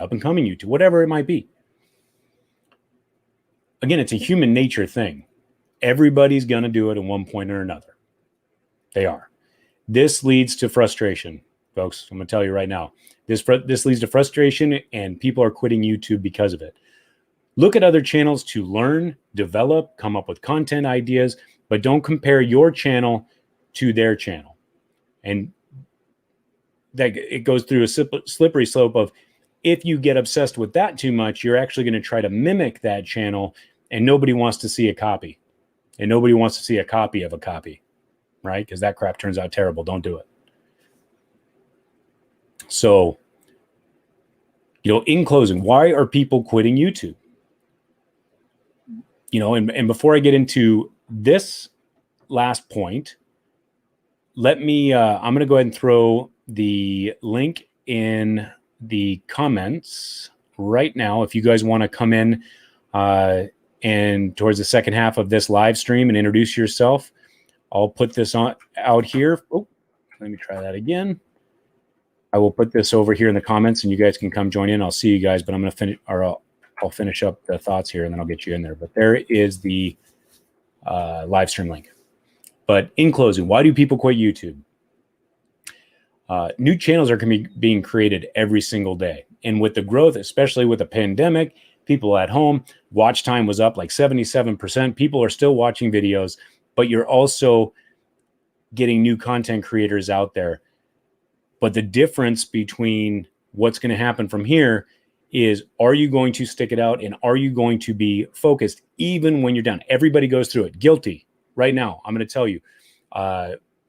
up and coming YouTube, whatever it might be. Again, it's a human nature thing. Everybody's going to do it at one point or another. They are. This leads to frustration, folks. I'm going to tell you right now. This leads to frustration, and people are quitting YouTube because of it. Look at other channels to learn, develop, come up with content ideas, but don't compare your channel to their channel. And that it goes through a slippery slope of, if you get obsessed with that too much, you're actually going to try to mimic that channel, and nobody wants to see a copy. And nobody wants to see a copy of a copy, right? Because that crap turns out terrible. Don't do it. So, in closing, why are people quitting YouTube? And before I get into this last point, let me, I'm going to go ahead and throw the link in the comments right now. If you guys want to come in and towards the second half of this live stream and introduce yourself, I'll put this out here. Oh, let me try that again. I will put this over here in the comments, and you guys can come join in. I'll see you guys, but I'm going to finish, or I'll finish up the thoughts here, and then I'll get you in there. But there is the live stream link. But in closing, why do people quit YouTube? New channels are being created every single day. And with the growth, especially with the pandemic, people at home, watch time was up like 77%. People are still watching videos, but you're also getting new content creators out there. But the difference between what's going to happen from here is, are you going to stick it out, and are you going to be focused even when you're down? Everybody goes through it. Guilty right now. I'm going to tell you,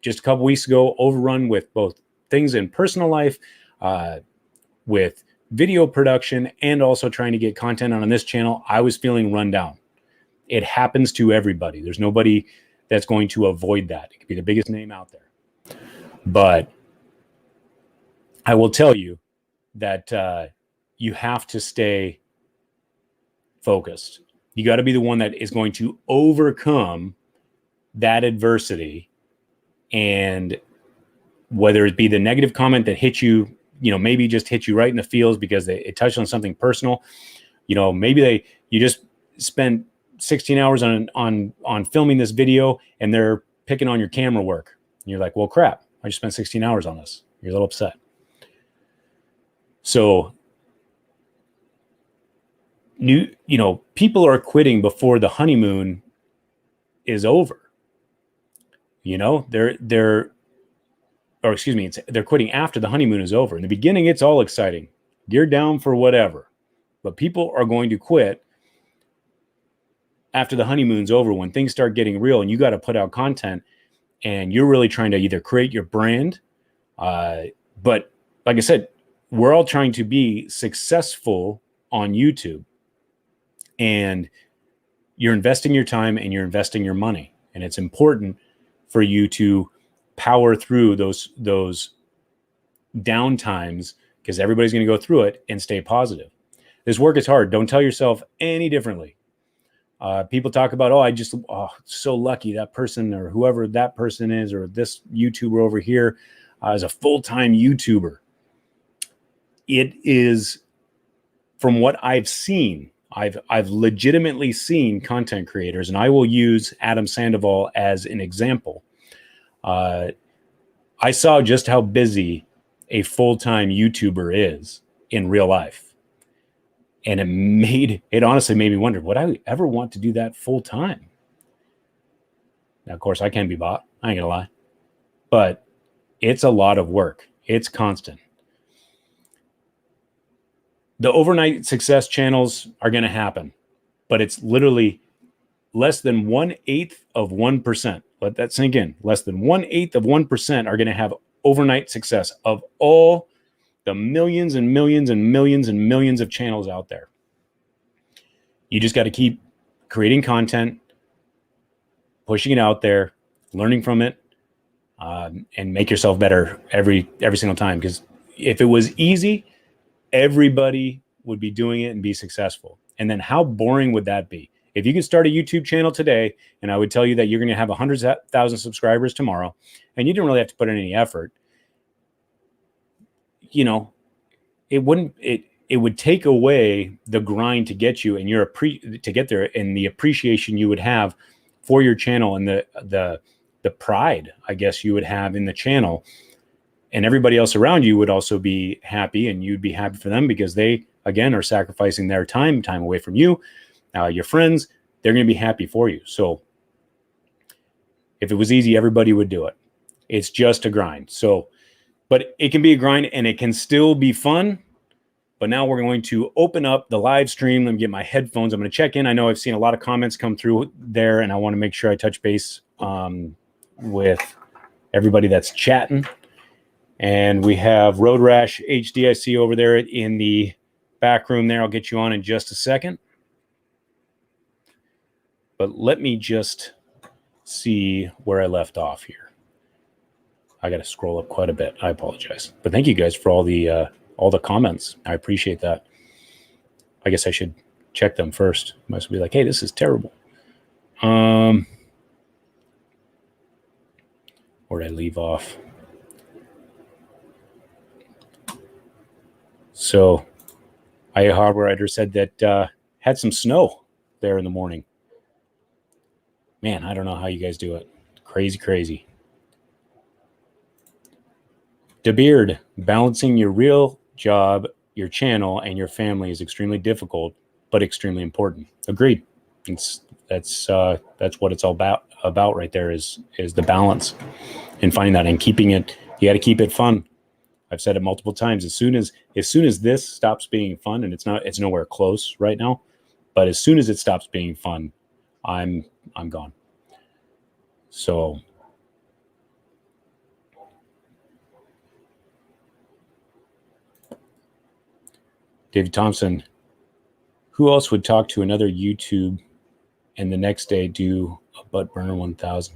just a couple weeks ago, overrun with both things in personal life, with video production, and also trying to get content on this channel. I was feeling run down. It happens to everybody. There's nobody that's going to avoid that. It could be the biggest name out there. But I will tell you that you have to stay focused. You got to be the one that is going to overcome that adversity. And whether it be the negative comment that hit you, maybe just hit you right in the feels because it touched on something personal. Maybe you just spent 16 hours on filming this video and they're picking on your camera work. And you're like, well, crap, I just spent 16 hours on this. You're a little upset. So, people are quitting before the honeymoon is over. They're quitting after the honeymoon is over. In the beginning, it's all exciting. You're down for whatever. But people are going to quit after the honeymoon's over, when things start getting real and you got to put out content and you're really trying to either create your brand. But like I said, we're all trying to be successful on YouTube, and you're investing your time and you're investing your money. And it's important for you to power through those down times, because everybody's going to go through it, and stay positive. This work is hard. Don't tell yourself any differently. People talk about, so lucky that person or whoever that person is, or this YouTuber over here is a full-time YouTuber. It is, from what I've seen, I've legitimately seen content creators, and I will use Adam Sandoval as an example. I saw just how busy a full-time YouTuber is in real life. And it honestly made me wonder, would I ever want to do that full time? Now, of course, I can be bought. I ain't gonna lie. But it's a lot of work. It's constant. The overnight success channels are going to happen, but it's literally less than 1/8 of 1%. Let that sink in. Less than 1/8 of 1% are going to have overnight success of all the millions and millions and millions and millions of channels out there. You just got to keep creating content, pushing it out there, learning from it, and make yourself better every single time. Because if it was easy, everybody would be doing it and be successful. And then how boring would that be? If you could start a YouTube channel today, and I would tell you that you're going to have 100,000 subscribers tomorrow, and you didn't really have to put in any effort, it would take away the grind to get you, and to get there, and the appreciation you would have for your channel, and the pride, I guess, you would have in the channel. And everybody else around you would also be happy, and you'd be happy for them, because they, again, are sacrificing their time away from you. Your friends, they're going to be happy for you. So if it was easy, everybody would do it. It's just a grind. So, but it can be a grind, and it can still be fun. But now we're going to open up the live stream. Let me get my headphones. I'm going to check in. I know I've seen a lot of comments come through there, and I want to make sure I touch base with everybody that's chatting. And we have Road Rash HD, I see over there in the back room there. I'll get you on in just a second. But let me just see where I left off here. I got to scroll up quite a bit. I apologize. But thank you guys for all the comments. I appreciate that. I guess I should check them first. Must be like, hey, this is terrible. Where did I leave off? So, IA Hardware Writer said that had some snow there in the morning. Man, I don't know how you guys do it. Crazy, crazy. DeBeard, balancing your real job, your channel, and your family is extremely difficult, but extremely important. Agreed. That's what it's all about right there is the balance and finding that and keeping it. You got to keep it fun. I've said it multiple times. As soon as this stops being fun, and it's nowhere close right now, but as soon as it stops being fun, I'm gone. So David Thompson, who else would talk to another YouTube and the next day do a butt burner 1000?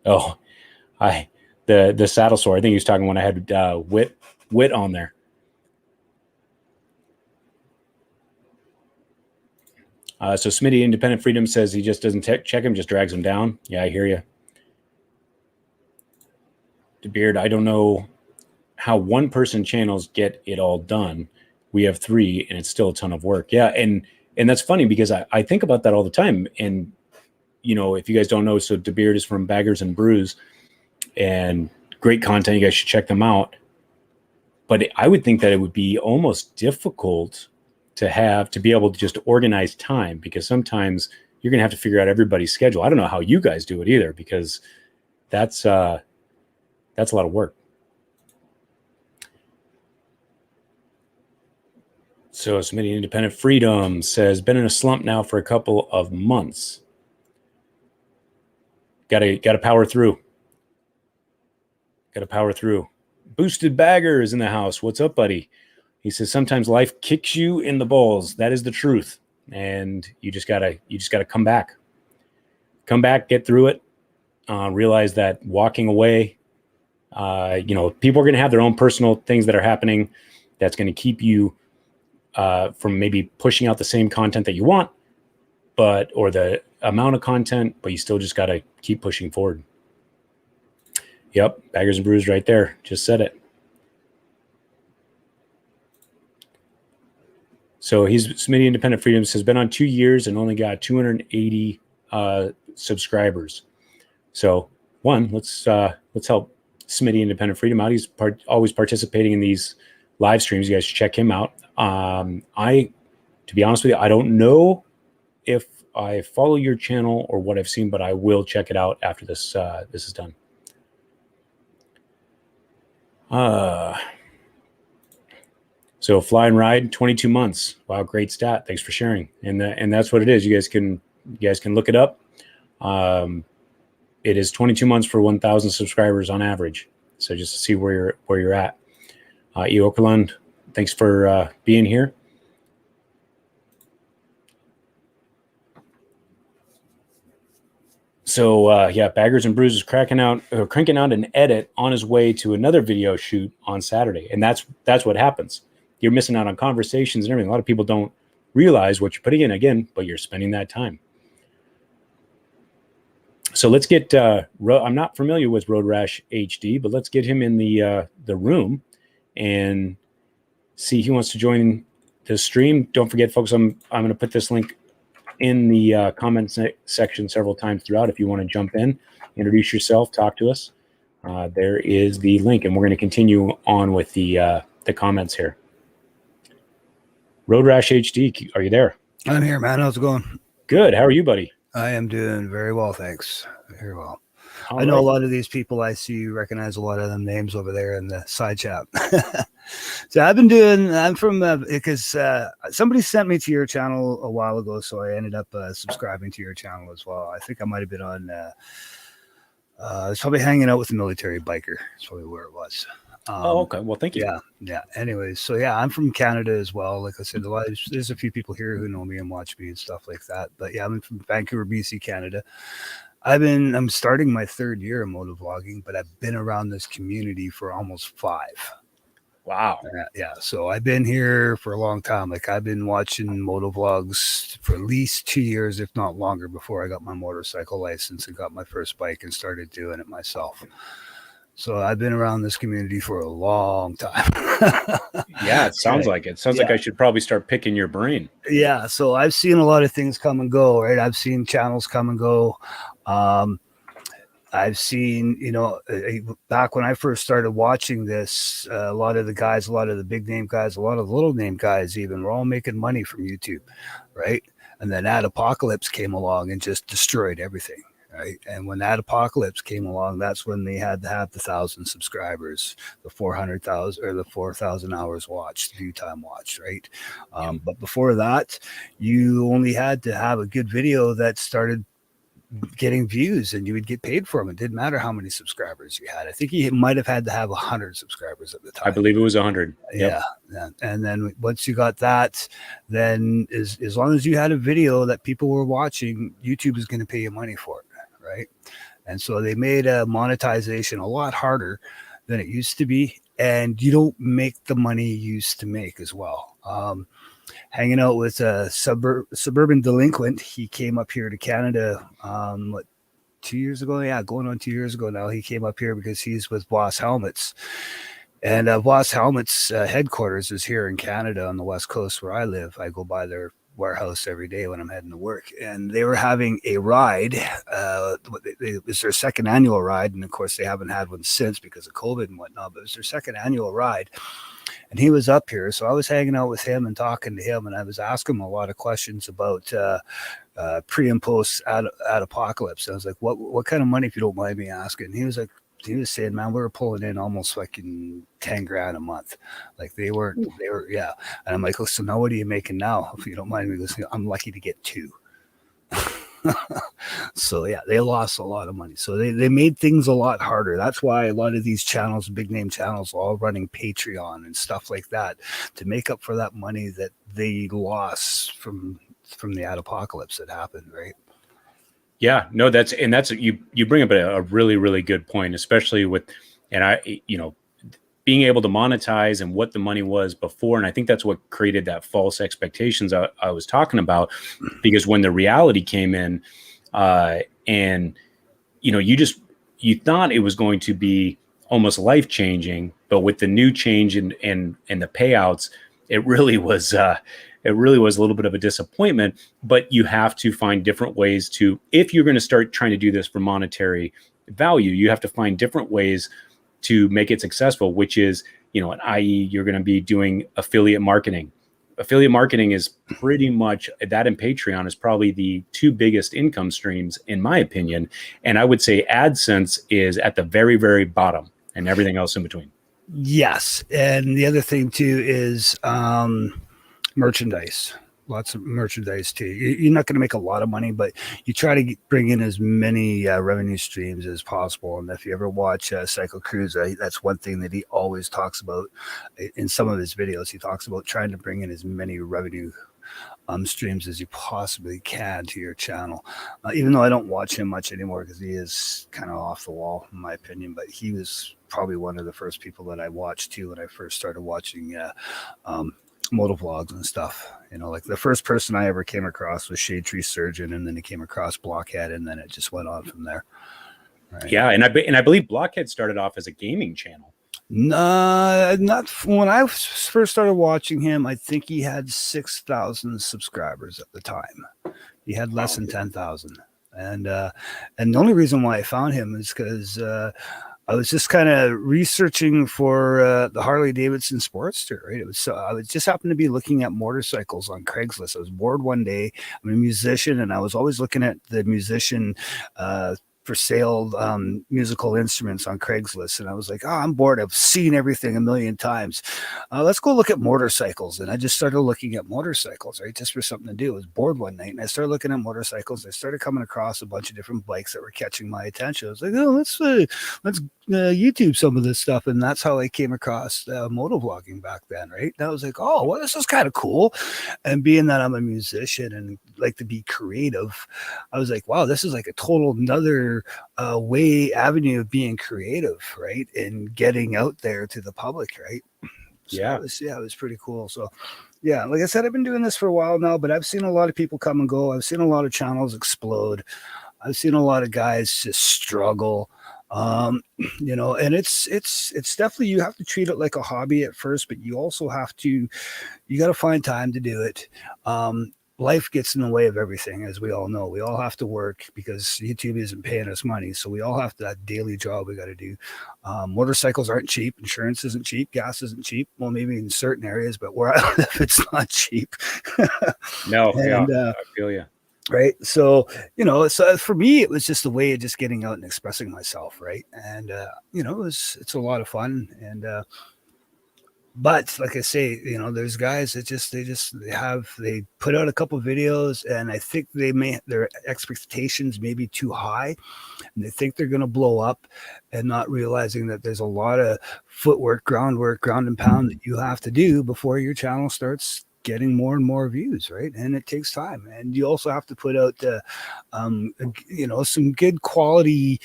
Oh, the saddle sore. I think he was talking when I had wit on there. So Smitty Independent Freedom says he just doesn't check him, just drags him down. Yeah, I hear you. DeBeard, I don't know how one person channels get it all done. We have 3 and it's still a ton of work. Yeah, and that's funny because I think about that all the time. And you know, if you guys don't know, so DeBeard is from Baggers and Brews, and great content. You guys should check them out. But I would think that it would be almost difficult to be able to just organize time, because sometimes you're going to have to figure out everybody's schedule. I don't know how you guys do it either, because that's a lot of work. So Smitty Independent Freedom says, been in a slump now for a couple of months. Gotta power through. Gotta power through. Boosted Bagger is in the house. What's up, buddy? He says, sometimes life kicks you in the balls. That is the truth. And you just gotta come back. Come back, get through it. Realize that walking away, people are going to have their own personal things that are happening that's going to keep you from maybe pushing out the same content that you want, or the amount of content, but you still just got to keep pushing forward. Yep, Baggers and Brews right there. Just said it. So Smitty Independent Freedom says, been on 2 years and only got 280 subscribers. So let's help Smitty Independent Freedom out. He's always participating in these live streams. You guys should check him out. To be honest with you, I don't know if I follow your channel or what I've seen, but I will check it out after this is done. So Fly and Ride, 22 months. Wow, great stat. Thanks for sharing. And that's what it is. You guys can look it up. It is 22 months for 1,000 subscribers on average. So just to see where you're at. Eokaland, thanks for being here. So yeah, Baggers and Brews is cranking out an edit on his way to another video shoot on Saturday, and that's what happens. You're missing out on conversations and everything. A lot of people don't realize what you're putting in again, but you're spending that time. So let's get. I'm not familiar with Road Rash HD, but let's get him in the room and see if he wants to join the stream. Don't forget, folks. I'm going to put this link in the comment section several times throughout. If you want to jump in, introduce yourself, talk to us. There is the link, and we're going to continue on with the comments here. Road Rash HD, are you there? I'm here, man. How's it going? Good. How are you, buddy? I am doing very well, thanks. Very well. All I know right. a lot of these people I see, recognize a lot of them names over there in the side chat. So I'm from, because somebody sent me to your channel a while ago, so I ended up subscribing to your channel as well. I think I might have been on, I was probably hanging out with the military biker. That's probably where it was. Okay. Well, thank you. Yeah. Anyways, so yeah, I'm from Canada as well. Like I said, there's a few people here who know me and watch me and stuff like that. But yeah, I'm from Vancouver, BC, Canada. I'm starting my 3rd year of motovlogging, but I've been around this community for almost 5. Wow. Yeah. So I've been here for a long time. Like I've been watching motovlogs for at least 2 years, if not longer, before I got my motorcycle license and got my first bike and started doing it myself. So I've been around this community for a long time. Yeah, it sounds like it. Sounds like I should probably start picking your brain. Yeah, so I've seen a lot of things come and go, right? I've seen channels come and go. I've seen, back when I first started watching this, a lot of the guys, a lot of the big name guys, a lot of the little name guys even were all making money from YouTube, right? And then Apocalypse came along and just destroyed everything. right? And when that apocalypse came along, that's when they had to have the 1,000 subscribers, the 400,000 or the 4,000 hours watched, view time watched, right? But before that, you only had to have a good video that started getting views and you would get paid for them. It didn't matter how many subscribers you had. I think you might have had to have 100 subscribers at the time. I believe it was 100. Yeah. And then once you got that, then as long as you had a video that people were watching, YouTube is going to pay you money for it, right? And so they made monetization a lot harder than it used to be, and you don't make the money you used to make as well. Hanging out with a suburban delinquent, he came up here to Canada 2 years ago. Yeah, going on 2 years ago now. He came up here because he's with Boss Helmets. And Boss Helmets headquarters is here in Canada on the West Coast where I live. I go by their warehouse every day when I'm heading to work. And they were having a ride. It was their second annual ride. And of course, they haven't had one since because of COVID and whatnot. But it was their second annual ride. And he was up here. So I was hanging out with him and talking to him. And I was asking him a lot of questions about pre and post ad apocalypse. I was like, what kind of money, if you don't mind me asking? And he was saying, man, we were pulling in almost fucking 10 grand a month. Like they were, yeah. And I'm like, oh, so now what are you making now? If you don't mind me listening, I'm lucky to get 2. So yeah, they lost a lot of money. So they made things a lot harder. That's why a lot of these channels, big name channels, are all running Patreon and stuff like that to make up for that money that they lost from the ad apocalypse that happened, right? Yeah, no, that's you bring up a really, really good point, especially with, and being able to monetize and what the money was before. And I think that's what created that false expectations I was talking about, because when the reality came in, and you thought it was going to be almost life changing, but with the new change and the payouts, it really was a little bit of a disappointment. But you have to find different ways to, if you're going to start trying to do this for monetary value, you have to find different ways to make it successful, which is, i.e. you're going to be doing affiliate marketing. Affiliate marketing is pretty much that, and Patreon is probably the 2 biggest income streams, in my opinion. And I would say AdSense is at the very, very bottom and everything else in between. Yes. And the other thing too is merchandise. Lots of merchandise too. You're not going to make a lot of money, but you try to bring in as many revenue streams as possible. And if you ever watch Psycho Cruise, that's one thing that he always talks about in some of his videos. He talks about trying to bring in as many revenue streams as you possibly can to your channel. Even though I don't watch him much anymore because he is kind of off the wall, in my opinion, but he was probably one of the first people that I watched too when I first started watching MotoVlogs and stuff. Like the first person I ever came across was Shade Tree Surgeon, and then he came across Blockhead, and then it just went on from there. Right? Yeah, and I believe Blockhead started off as a gaming channel. No, not when I first started watching him. I think he had 6,000 subscribers at the time. He had less than 10,000, and the only reason why I found him is because I was just kind of researching for the Harley Davidson Sportster, right? I was just happened to be looking at motorcycles on Craigslist. I was bored one day. I'm a musician, and I was always looking at the musician for sale musical instruments on Craigslist. And I was like, oh, I'm bored. I've seen everything a million times. Let's go look at motorcycles. And I just started looking at motorcycles, right? Just for something to do. I was bored one night and I started looking at motorcycles. I started coming across a bunch of different bikes that were catching my attention. I was like, oh, let's YouTube some of this stuff. And that's how I came across motovlogging back then, right? And I was like, oh, well, this is kind of cool. And being that I'm a musician and like to be creative, I was like, wow, this is like a total another avenue of being creative, right? And getting out there to the public, right? So it was pretty cool. So yeah, like I said, I've been doing this for a while now, but I've seen a lot of people come and go. I've seen a lot of channels explode. I've seen a lot of guys just struggle. And it's definitely, you have to treat it like a hobby at first, but you also you got to find time to do it. Life gets in the way of everything, as we all know. We all have to work because YouTube isn't paying us money. So we all have that daily job we got to do. Motorcycles aren't cheap. Insurance isn't cheap. Gas isn't cheap. Well, maybe in certain areas, but where I live, it's not cheap. No, I feel you. Right. So, so for me, it was just a way of just getting out and expressing myself. Right. And, it's a lot of fun. And, but like I say, there's guys that they put out a couple of videos, and I think their expectations may be too high, and they think they're going to blow up, and not realizing that there's a lot of footwork, groundwork, ground and pound that you have to do before your channel starts getting more and more views, right? And it takes time, and you also have to put out some good quality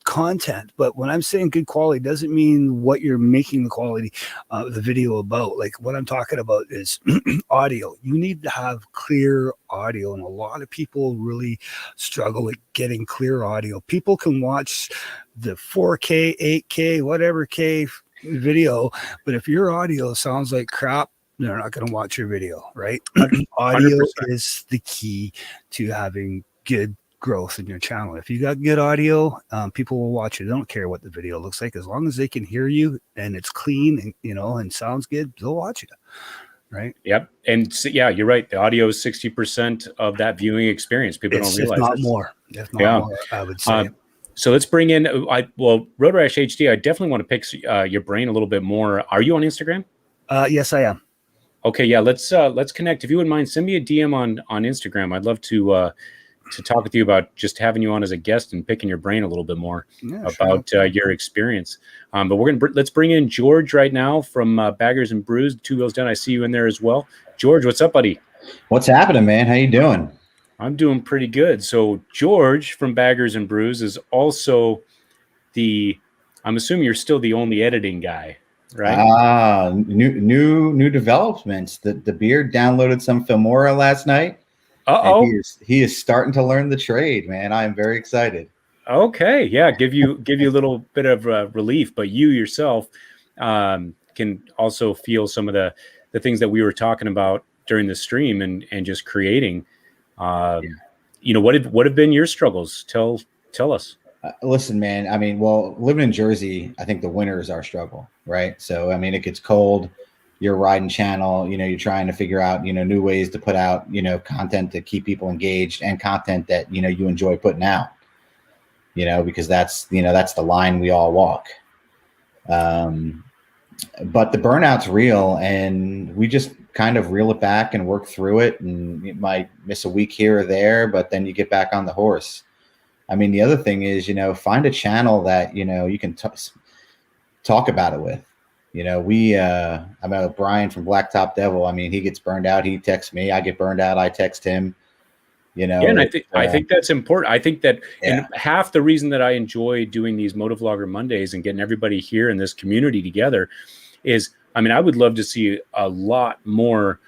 content. But when I'm saying good quality, doesn't mean what you're making the quality of the video about. Like, what I'm talking about is audio. You need to have clear audio, and a lot of people really struggle with getting clear audio. People can watch the 4K, 8K, whatever K video, but if your audio sounds like crap, they're not going to watch your video, right? Audio 100%. is the key to having good growth in your channel. If you got good audio, people will watch you. They don't care what the video looks like, as long as they can hear you and it's clean and and sounds good, they'll watch you. Right. Yep. And so, yeah, you're right. The audio is 60% of that viewing experience. People don't realize if not more, I would say. So let's bring in, Road Rash HD, I definitely want to pick your brain a little bit more. Are you on Instagram? Yes, I am. Okay, yeah, let's connect. If you wouldn't mind, send me a DM on Instagram. I'd love to talk with you about just having you on as a guest and picking your brain a little bit more about your experience. But let's bring in George right now from Baggers and Brews, 2 Wheels Down. I see you in there as well. George, what's up, buddy? What's happening, man? How you doing? I'm doing pretty good. So George from Baggers and Brews is also I'm assuming you're still the only editing guy, right? New developments. The Beard downloaded some Filmora last night. He is starting to learn the trade, man. I am very excited. Okay, yeah, give you a little bit of relief, but you yourself can also feel some of the things that we were talking about during the stream and just creating. What have been your struggles? Tell us. Listen, man. I mean, living in Jersey, I think the winter is our struggle, right? So, I mean, it gets cold. You're riding channel. You're trying to figure out new ways to put out content to keep people engaged and content that you enjoy putting out. Because that's the line we all walk. But the burnout's real, and we just kind of reel it back and work through it. And you might miss a week here or there, but then you get back on the horse. I mean, the other thing is, find a channel that, you can talk about it with. I know Brian from Blacktop Devil. I mean, he gets burned out. He texts me. I get burned out. I text him. Yeah, and I think that's important. I think that and half the reason that I enjoy doing these MotoVlogger Mondays and getting everybody here in this community together is, I mean, I would love to see a lot more,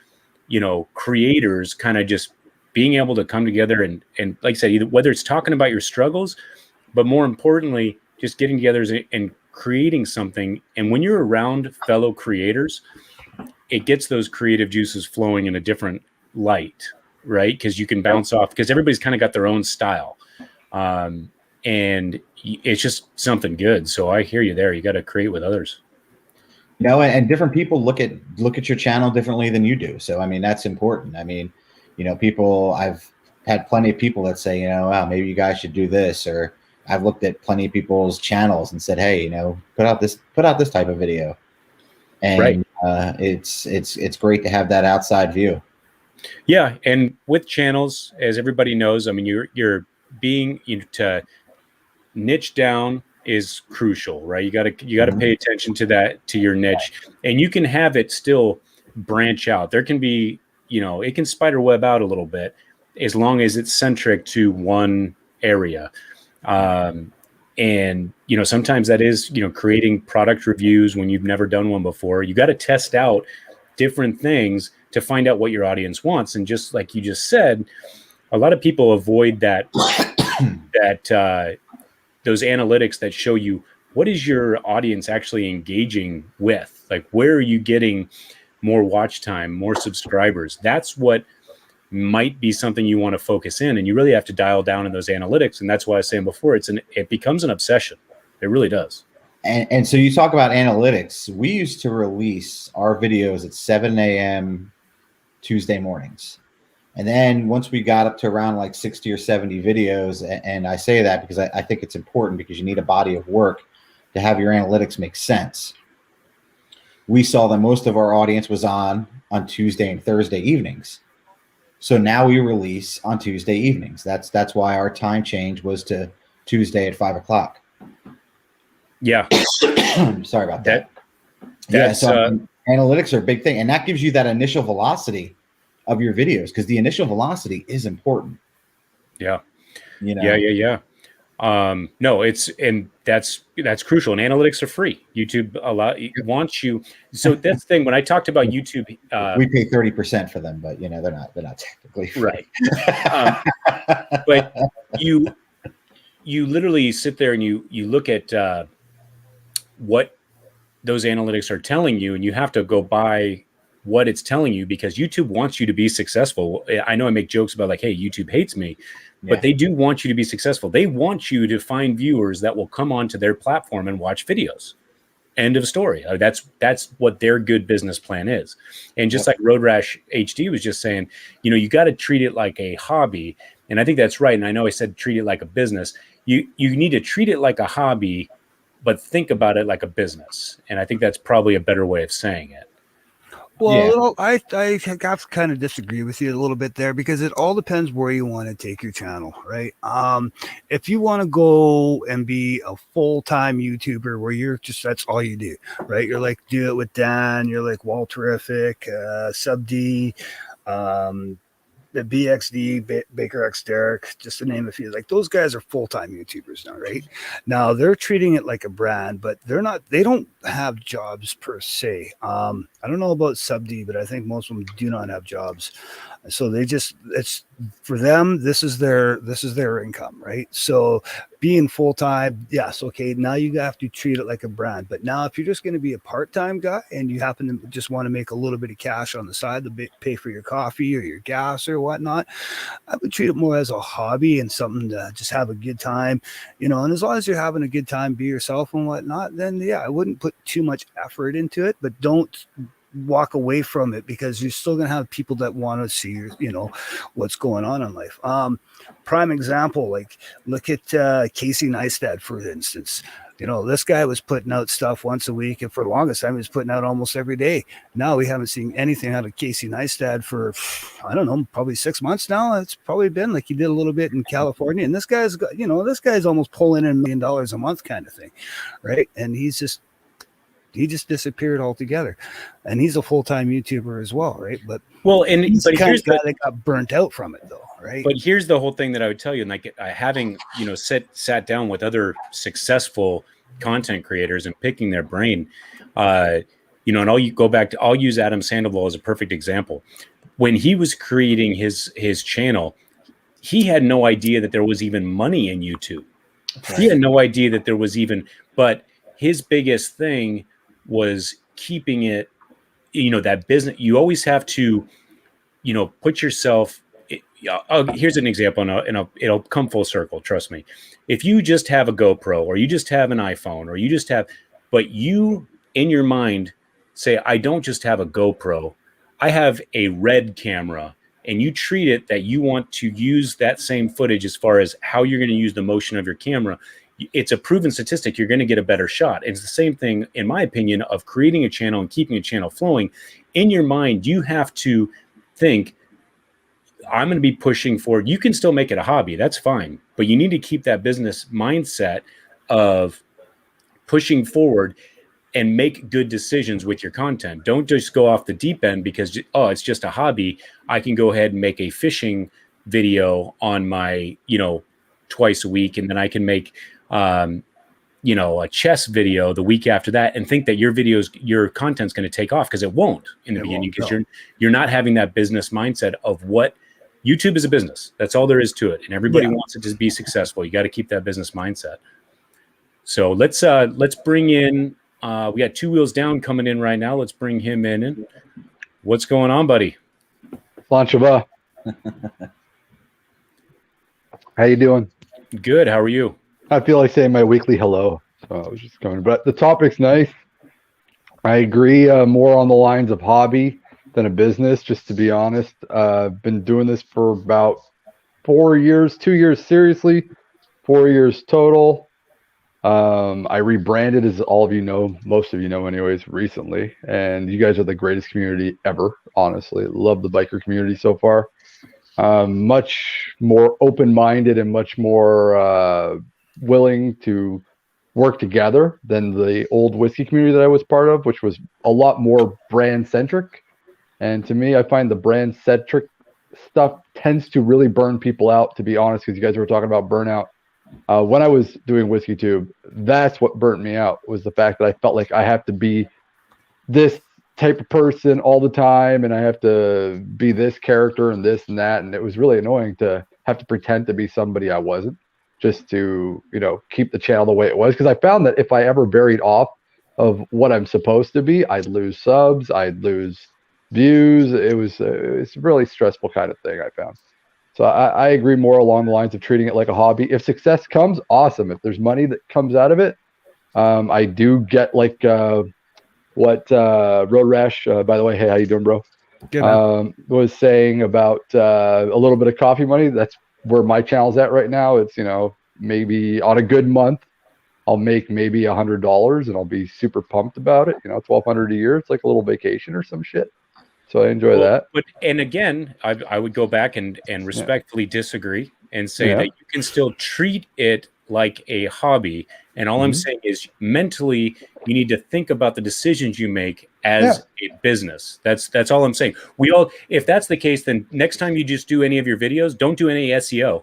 creators kind of just being able to come together and like I said, either whether it's talking about your struggles, but more importantly, just getting together and creating something. And when you're around fellow creators, it gets those creative juices flowing in a different light. Right, because you can bounce off because everybody's kind of got their own style, and it's just something good. So I hear you there. You got to create with others. And different people look at your channel differently than you do. So I mean, that's important. I mean, I've had plenty of people that say, wow, maybe you guys should do this, or I've looked at plenty of people's channels and said, hey, put out this type of video, and it's great to have that outside view. Yeah, and with channels, as everybody knows, I mean, you're being to niche down is crucial, right? You got to pay attention to that, to your niche, and you can have it still branch out. There can be, it can spider web out a little bit as long as it's centric to one area. And sometimes that is, creating product reviews when you've never done one before. You got to test out different things to find out what your audience wants. And just like you just said, a lot of people avoid that those analytics that show you what is your audience actually engaging with, like where are you getting more watch time, more subscribers. That's what might be something you want to focus in, and you really have to dial down in those analytics. And that's why I was saying before, it becomes an obsession. It really does. And so you talk about analytics. We used to release our videos at 7 a.m. Tuesday mornings. And then once we got up to around like 60 or 70 videos, and I say that because I think it's important because you need a body of work to have your analytics make sense. We saw that most of our audience was on Tuesday and Thursday evenings. So now we release on Tuesday evenings. That's why our time change was to Tuesday at 5 o'clock. Yeah. Sorry about that. So analytics are a big thing. And that gives you that initial velocity of your videos, because the initial velocity is important. Yeah. You know? Yeah. No, that's crucial. And analytics are free. YouTube wants you. So that's the thing. When I talked about YouTube, we pay 30% for them, but they're not technically free. Right. But you literally sit there and you look at what those analytics are telling you, and you have to go by what it's telling you, because YouTube wants you to be successful. I know I make jokes about like, hey, YouTube hates me, but they do want you to be successful. They want you to find viewers that will come onto their platform and watch videos. End of story. That's what their good business plan is. And just like Road Rash HD was just saying, you got to treat it like a hobby. And I think that's right. And I know I said treat it like a business. You need to treat it like a hobby, but think about it like a business. And I think that's probably a better way of saying it. Well, I have to kind of disagree with you a little bit there, because it all depends where you want to take your channel, right? If you want to go and be a full-time YouTuber where that's all you do, right? You're like Do It With Dan, you're like Walterific, Sub D, the BXD, Baker X Derek, just to name a few. Like, those guys are full-time YouTubers now, right? Now they're treating it like a brand, but they don't have jobs per se. I don't know about Sub D, but I think most of them do not have jobs. So it's for them, this is their income, right? So being full-time, yes, okay, now you have to treat it like a brand. But now if you're just going to be a part-time guy and you happen to just want to make a little bit of cash on the side to pay for your coffee or your gas or whatnot, I would treat it more as a hobby and something to just have a good time, and as long as you're having a good time, be yourself and whatnot, then I wouldn't put too much effort into it, but don't walk away from it, because you're still going to have people that want to see what's going on in life. Prime example, like look at Casey Neistat, for instance. This guy was putting out stuff once a week, and for the longest time he was putting out almost every day. Now we haven't seen anything out of Casey Neistat for, I don't know, probably 6 months now. It's probably been like he did a little bit in California, and this guy's got, this guy's almost pulling in $1 million a month kind of thing, right? And he just disappeared altogether, and he's a full-time YouTuber as well, right? But he's the kind of guy that got burnt out from it, though, right? But here's the whole thing that I would tell you, like having sat down with other successful content creators and picking their brain, and I'll use Adam Sandoval as a perfect example. When he was creating his channel, he had no idea that there was even money in YouTube. Right. He had no idea that there was but his biggest thing was keeping it, that business. You always have to, put yourself. Here's an example, and it'll come full circle. Trust me. If you just have a GoPro, or you just have an iPhone, or you just have, but you in your mind say, I don't just have a GoPro, I have a Red camera, and you treat it that you want to use that same footage as far as how you're going to use the motion of your camera. It's a proven statistic. You're going to get a better shot. It's the same thing, in my opinion, of creating a channel and keeping a channel flowing. In your mind, you have to think, I'm going to be pushing forward. You can still make it a hobby. That's fine. But you need to keep that business mindset of pushing forward and make good decisions with your content. Don't just go off the deep end because, it's just a hobby. I can go ahead and make a fishing video on my, twice a week, and then I can make a chess video the week after that, and think that your content's going to take off, because it won't in the beginning, because you're not having that business mindset of what YouTube is. A business. That's all there is to it, and everybody wants it to be successful. You got to keep that business mindset. So let's bring in. We got Two Wheels Down coming in right now. Let's bring him in. What's going on, buddy? Lanchava. How you doing? Good. How are you? I feel like saying my weekly hello, so I was just going. But the topic's nice. I agree, more on the lines of hobby than a business, just to be honest. Been doing this for about 4 years, 2 years seriously, 4 years total. I rebranded, as all of you know, most of you know anyways, recently, and you guys are the greatest community ever, honestly. Love the biker community so far. Much more open-minded and much more willing to work together than the old whiskey community that I was part of, which was a lot more brand-centric. And to me, I find the brand-centric stuff tends to really burn people out, to be honest, because you guys were talking about burnout. When I was doing WhiskeyTube, that's what burnt me out, was the fact that I felt like I have to be this type of person all the time, and I have to be this character and this and that, and it was really annoying to have to pretend to be somebody I wasn't, just to, you know, keep the channel the way it was, because I found that if I ever varied off of what I'm supposed to be, I'd lose subs, I'd lose views. It's a really stressful kind of thing, I found. So I agree more along the lines of treating it like a hobby. If success comes, awesome. If there's money that comes out of it, I do get like what Road Rash, by the way, hey, how you doing, bro? Good, man. Was saying about a little bit of coffee money. That's where my channel's at right now. It's, you know, maybe on a good month, I'll make maybe $100 and I'll be super pumped about it. You know, $1,200 a year. It's like a little vacation or some shit. So I enjoy that. But and again, I would go back and respectfully disagree and say that you can still treat it like a hobby. And all I'm saying is, mentally, you need to think about the decisions you make as a business. That's all I'm saying. We all, if that's the case, then next time you just do any of your videos, don't do any SEO.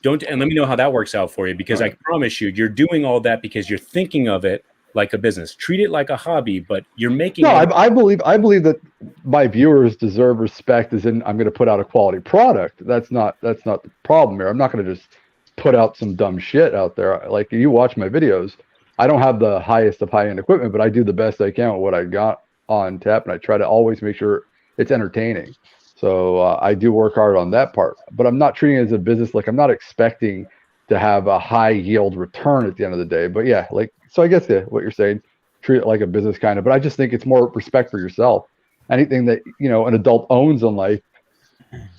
And let me know how that works out for you, because I promise you, you're doing all that because you're thinking of it like a business. Treat it like a hobby, but you're making. No, I believe that my viewers deserve respect, as in I'm going to put out a quality product. That's not the problem here. I'm not going to just put out some dumb shit out there. Like, you watch my videos, I don't have the highest of high-end equipment, but I do the best I can with what I got on tap, and I try to always make sure it's entertaining. So I do work hard on that part, but I'm not treating it as a business. Like, I'm not expecting to have a high yield return at the end of the day. But yeah, like, so I guess what you're saying, treat it like a business kind of, but I just think it's more respect for yourself. Anything that, you know, an adult owns in life,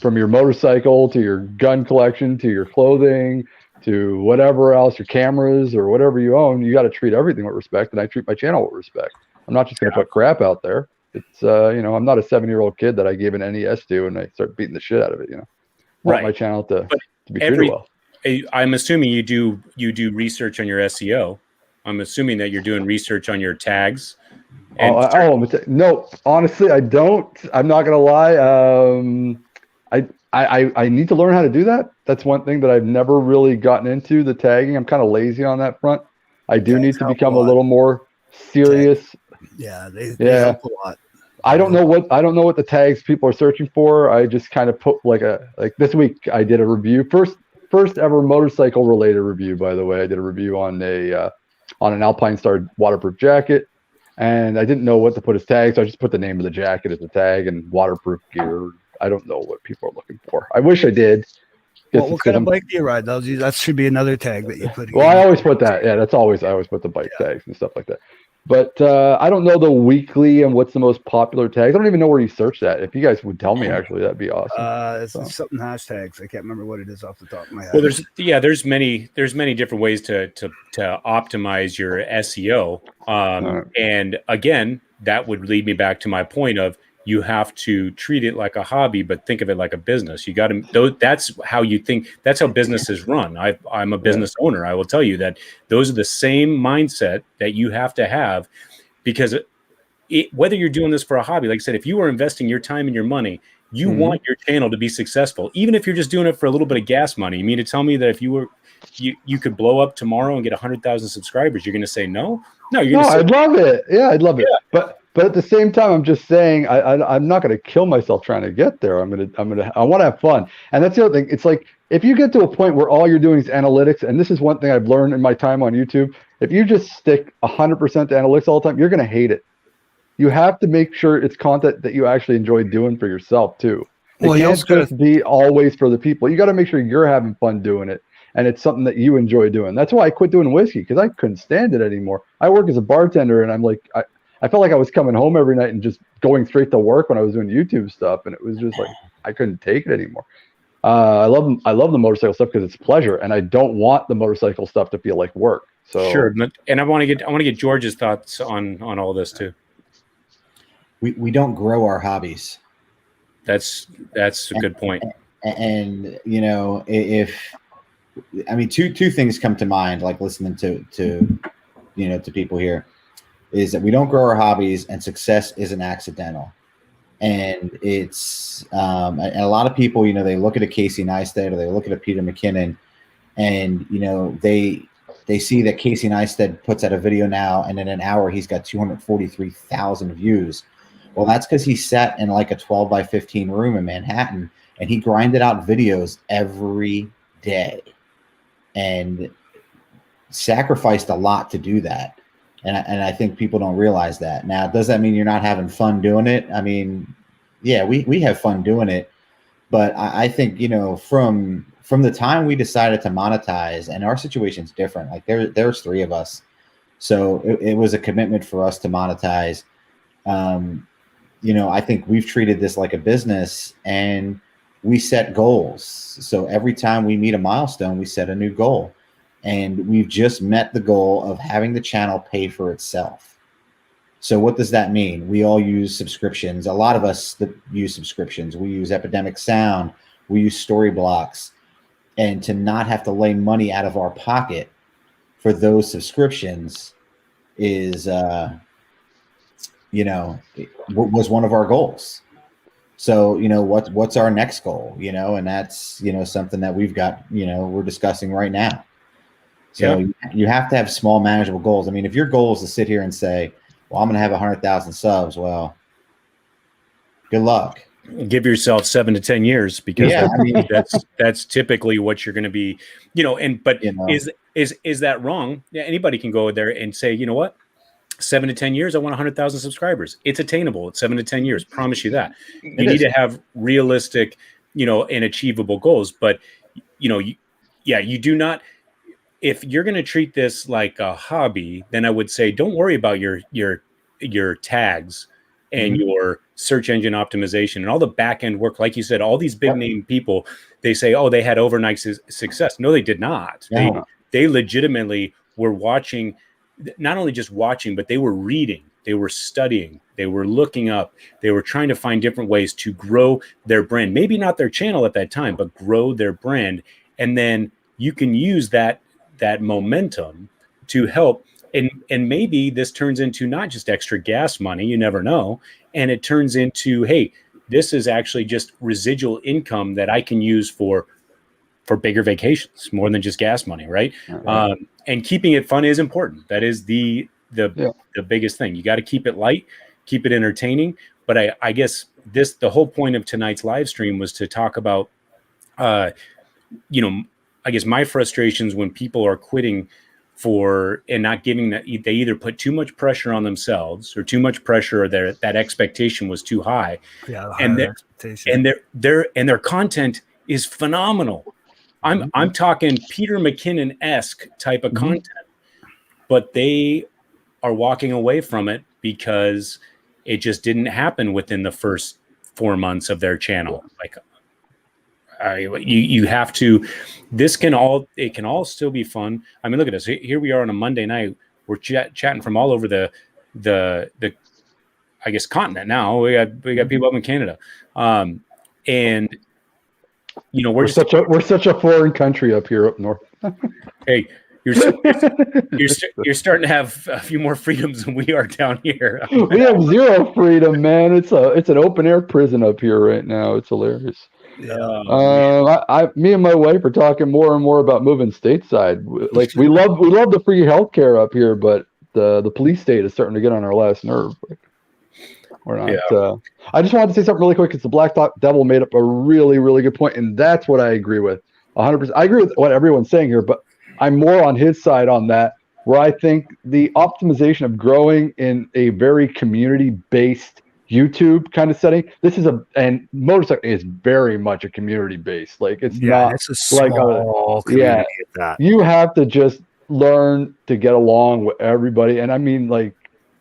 from your motorcycle to your gun collection to your clothing to whatever else, your cameras or whatever you own, you got to treat everything with respect. And I treat my channel with respect. I'm not just going to put crap out there. It's, you know, I'm not a 7-year-old kid that I gave an NES to and I start beating the shit out of it, you know. I want my channel to be treated well. I'm assuming you do research on your SEO. I'm assuming that you're doing research on your tags. No, honestly, I don't. I'm not gonna lie. I need to learn how to do that. That's one thing that I've never really gotten into, the tagging. I'm kind of lazy on that front. I do need to become a little more serious. Yeah, they help a lot. I don't know what the tags people are searching for. I just kind of put like this week I did a review, first ever motorcycle related review, by the way. I did a review on an Alpine Star waterproof jacket, and I didn't know what to put as tag, so I just put the name of the jacket as a tag and waterproof gear. I don't know what people are looking for. I wish I did. Well, what kind of bike do you ride? That should be another tag that you put. Well, I always put that. Yeah, I always put the bike tags and stuff like that. But I don't know the weekly and what's the most popular tags. I don't even know where you search that. If you guys would tell me, actually, that'd be awesome. It's something hashtags. I can't remember what it is off the top of my head. Well, there's many different ways to optimize your SEO. And again, that would lead me back to my point of, you have to treat it like a hobby, but think of it like a business. You got to, that's how you think. That's how businesses run. I'm a business owner. I will tell you that those are the same mindset that you have to have, because whether you're doing this for a hobby, like I said, if you are investing your time and your money, you want your channel to be successful, even if you're just doing it for a little bit of gas money. You mean to tell me that if you could blow up tomorrow and get 100,000 subscribers, you're going to say no? No, you're going to say, I'd love it. Yeah, I'd love it. But at the same time, I'm just saying I'm not going to kill myself trying to get there. I want to have fun. And that's the other thing. It's like, if you get to a point where all you're doing is analytics, and this is one thing I've learned in my time on YouTube, if you just stick 100% to analytics all the time, you're going to hate it. You have to make sure it's content that you actually enjoy doing for yourself too. It can't just be always for the people. You got to make sure you're having fun doing it, and it's something that you enjoy doing. That's why I quit doing whiskey, because I couldn't stand it anymore. I work as a bartender, and I'm like, I felt like I was coming home every night and just going straight to work when I was doing YouTube stuff, and it was just like I couldn't take it anymore. I love the motorcycle stuff because it's pleasure, and I don't want the motorcycle stuff to feel like work. So sure, and I want to get George's thoughts on all this too. We don't grow our hobbies. That's a good point. And you know, two things come to mind, like listening to people here, is that we don't grow our hobbies, and success isn't accidental. And it's and a lot of people, you know, they look at a Casey Neistat or they look at a Peter McKinnon, and you know, they see that Casey Neistat puts out a video now, and in an hour he's got 243,000 views. Well, that's because he sat in like a 12 by 15 room in Manhattan, and he grinded out videos every day and sacrificed a lot to do that. And I think people don't realize that. Now, does that mean you're not having fun doing it? I mean, yeah, we have fun doing it. But I think, you know, from the time we decided to monetize, and our situation's different. Like there's 3 of us. So it was a commitment for us to monetize. You know, I think we've treated this like a business, and we set goals. So every time we meet a milestone, we set a new goal. And we've just met the goal of having the channel pay for itself. So what does that mean? We all use subscriptions. A lot of us that use subscriptions. We use Epidemic Sound. We use Storyblocks. And to not have to lay money out of our pocket for those subscriptions is, you know, was one of our goals. So, you know, what's our next goal? You know, and that's, you know, something that we've got, you know, we're discussing right now. So you have to have small, manageable goals. I mean, if your goal is to sit here and say, well, I'm going to have 100,000 subs, well, good luck. Give yourself 7 to 10 years, because that's typically what you're going to be, you know, but you know, is that wrong? Yeah. Anybody can go there and say, you know what, 7 to 10 years, I want 100,000 subscribers. It's attainable. It's 7 to 10 years. Promise you that. You need to have realistic, you know, and achievable goals, but you know, you do not. If you're going to treat this like a hobby, then I would say don't worry about your tags and your search engine optimization and all the back end work. Like you said, all these big name people, they say, oh, they had overnight success. No, they did not. Yeah. They legitimately were watching, not only just watching, but they were reading, they were studying, they were looking up, they were trying to find different ways to grow their brand. Maybe not their channel at that time, but grow their brand. And then you can use that momentum to help, and maybe this turns into not just extra gas money, you never know, and it turns into, hey, this is actually just residual income that I can use for bigger vacations, more than just gas money, right? And keeping it fun is important. That is the biggest thing. You got to keep it light, keep it entertaining. But I guess the whole point of tonight's live stream was to talk about you know, I guess my frustrations when people are quitting and not giving that, they either put too much pressure on themselves or too much pressure, or that expectation was too high. Yeah, and their content is phenomenal. I'm talking Peter McKinnon-esque type of content, but they are walking away from it because it just didn't happen within the first 4 months of their channel. Like, you have to. It can all still be fun. I mean, look at us. Here we are on a Monday night. We're chatting from all over the I guess continent now. We got people up in Canada, and you know we're such a foreign country up here up north. Hey, you're starting to have a few more freedoms than we are down here. We have zero freedom, man. It's an open air prison up here right now. It's hilarious. Me and my wife are talking more and more about moving stateside. Like we love the free healthcare up here, but the police state is starting to get on our last nerve. Like, we're not. Yeah. I just wanted to say something really quick because the Black Devil made up a really, really good point, and that's what I agree with 100%. I agree with what everyone's saying here, but I'm more on his side on that, where I think the optimization of growing in a very community-based YouTube kind of setting. And motorcycle is very much a community based. Like it's not it's a small community at that. You have to just learn to get along with everybody. And I mean, like,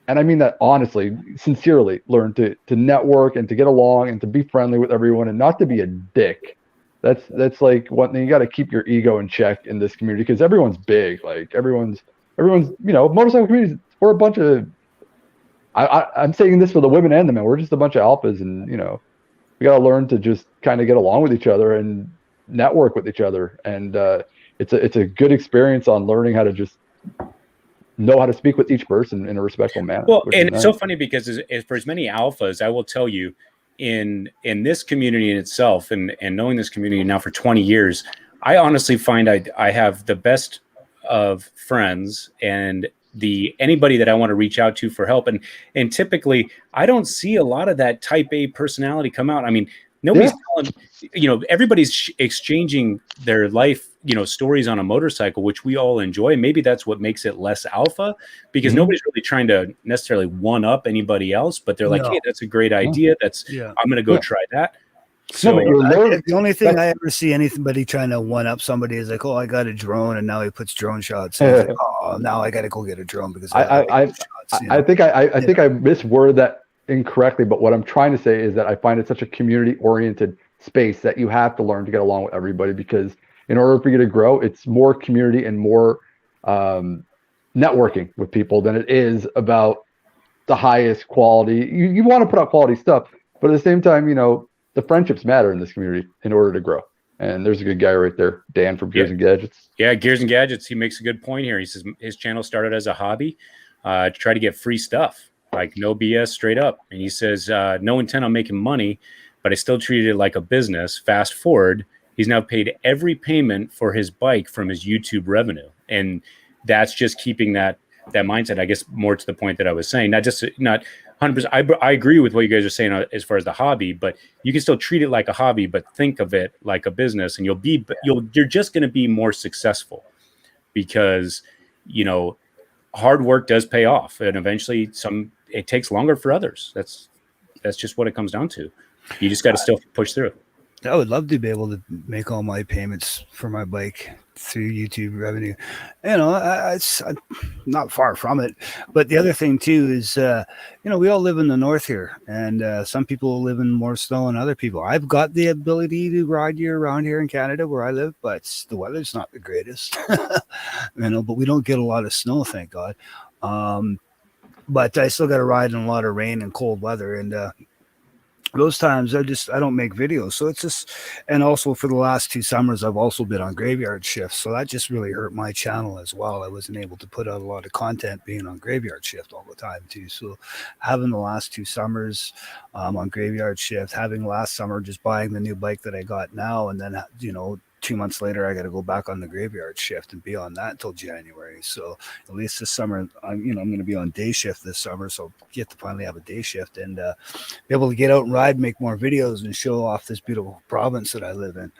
and I mean that honestly, sincerely, learn to network and to get along and to be friendly with everyone and not to be a dick. That's like one thing. You got to keep your ego in check in this community because everyone's big. Like everyone's motorcycle communities. We're a bunch of. I'm saying this for the women and the men. We're just a bunch of alphas, and we got to learn to just kind of get along with each other and network with each other. And it's a good experience on learning how to just know how to speak with each person in a respectful manner. Well, and it's so funny because for as many alphas, I will tell you, in this community in itself, and knowing this community now for 20 years, I honestly find I have the best of friends and anybody that I want to reach out to for help. And typically I don't see a lot of that type A personality come out. I mean, nobody's telling, everybody's exchanging their life, stories on a motorcycle, which we all enjoy. Maybe that's what makes it less alpha, because nobody's really trying to necessarily one up anybody else, but they're like, hey, that's a great idea. I'm going to go try that. So the only thing I ever see anybody trying to one up somebody is like, oh, I got a drone and now he puts drone shots. Like, oh, now I got to go get a drone because I think I misworded that incorrectly, but what I'm trying to say is that I find it such a community oriented space that you have to learn to get along with everybody, because in order for you to grow, it's more community and more networking with people than it is about the highest quality. You want to put out quality stuff, but at the same time, the friendships matter in this community in order to grow. And there's a good guy right there, Dan from Gears and Gadgets. Yeah, Gears and Gadgets. He makes a good point here. He says his channel started as a hobby to try to get free stuff, like no BS, straight up. And he says, no intent on making money, but I still treated it like a business. Fast forward, he's now paid every payment for his bike from his YouTube revenue. And that's just keeping that mindset, I guess, more to the point that I was saying, not 100%. I agree with what you guys are saying as far as the hobby, but you can still treat it like a hobby, but think of it like a business, and you're just going to be more successful because, hard work does pay off, and eventually it takes longer for others. That's just what it comes down to. You just got to still push through. I would love to be able to make all my payments for my bike through YouTube revenue. I'm not far from it. But the other thing too is, we all live in the north here, and some people live in more snow than other people. I've got the ability to ride year-round here in Canada where I live, but the weather's not the greatest. But we don't get a lot of snow, thank God. But I still got to ride in a lot of rain and cold weather, and those times I don't make videos. So it's just, and also for the last 2 summers, I've also been on graveyard shifts. So that just really hurt my channel as well. I wasn't able to put out a lot of content being on graveyard shift all the time too. So having the last 2 summers on graveyard shift, having last summer, just buying the new bike that I got now. And then, 2 months later, I got to go back on the graveyard shift and be on that until January. So at least this summer, I'm going to be on day shift this summer. So get to finally have a day shift and be able to get out and ride, make more videos, and show off this beautiful province that I live in.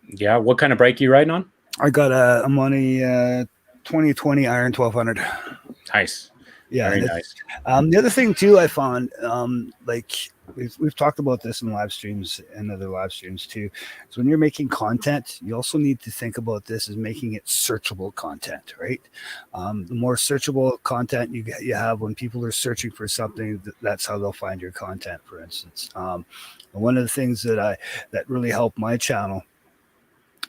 Yeah. What kind of bike are you riding on? I'm on a 2020 Iron 1200. Nice. Yeah, very nice. The other thing too, I found, we've talked about this in live streams and other live streams too. So when you're making content, you also need to think about this as making it searchable content, right? The more searchable content you have when people are searching for something, that's how they'll find your content. For instance, one of the things that really helped my channel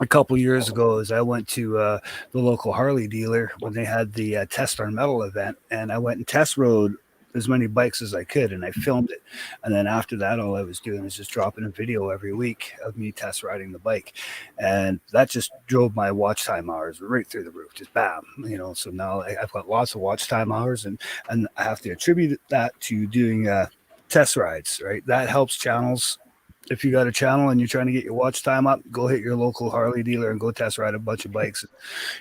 a couple years ago is I went to the local Harley dealer when they had the Test Our Metal event, and I went and test rode as many bikes as I could, and I filmed it. And then after that, all I was doing was just dropping a video every week of me test riding the bike, and that just drove my watch time hours right through the roof, just bam. So now I've got lots of watch time hours, and I have to attribute that to doing test rides, right? That helps channels. If you got a channel and you're trying to get your watch time up, go hit your local Harley dealer and go test ride a bunch of bikes,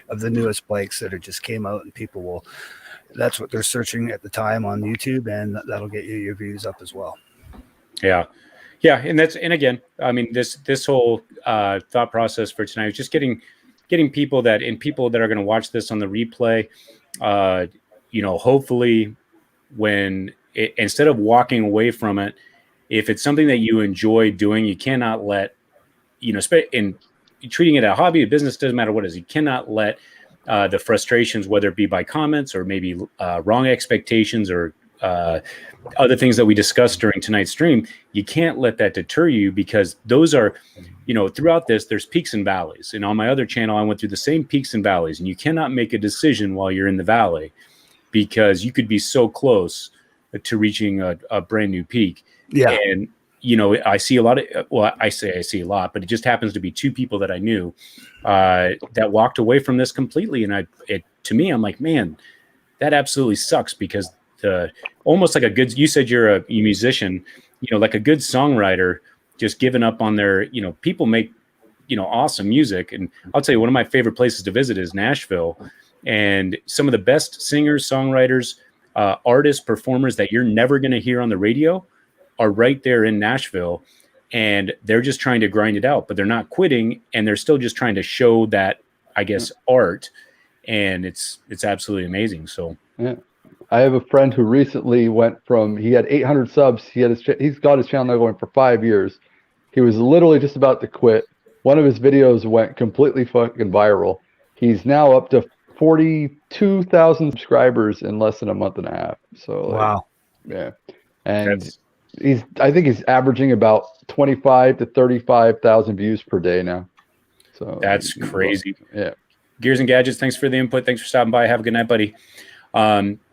of the newest bikes that just came out, and people will, that's what they're searching at the time on YouTube, and that'll get you your views up as well. Yeah. Yeah. And again, I mean, this whole thought process for tonight is just getting people that are going to watch this on the replay, hopefully instead of walking away from it, if it's something that you enjoy doing, you cannot let, in treating it a hobby, a business, doesn't matter what it is, you cannot let the frustrations, whether it be by comments or maybe wrong expectations or other things that we discussed during tonight's stream, you can't let that deter you, because those are, throughout this, there's peaks and valleys. And on my other channel, I went through the same peaks and valleys, and you cannot make a decision while you're in the valley, because you could be so close to reaching a brand new peak. Yeah. And, I see a lot of, I see a lot, but it just happens to be two people that I knew that walked away from this completely. And to me, I'm like, man, that absolutely sucks, because almost like you said you're a musician, like a good songwriter just giving up on their, people make, awesome music. And I'll tell you, one of my favorite places to visit is Nashville. And some of the best singers, songwriters, artists, performers that you're never going to hear on the radio are right there in Nashville. And they're just trying to grind it out, but they're not quitting. And they're still just trying to show that, I guess, art. And it's absolutely amazing. So, yeah. I have a friend who recently he had 800 subs. He's got his channel now going for 5 years. He was literally just about to quit. One of his videos went completely fucking viral. He's now up to 42,000 subscribers in less than a month and a half. So Wow. Yeah. And I think he's averaging about 25 to 35,000 views per day now. So that's crazy. Yeah. Gears and Gadgets, thanks for the input. Thanks for stopping by. Have a good night, buddy.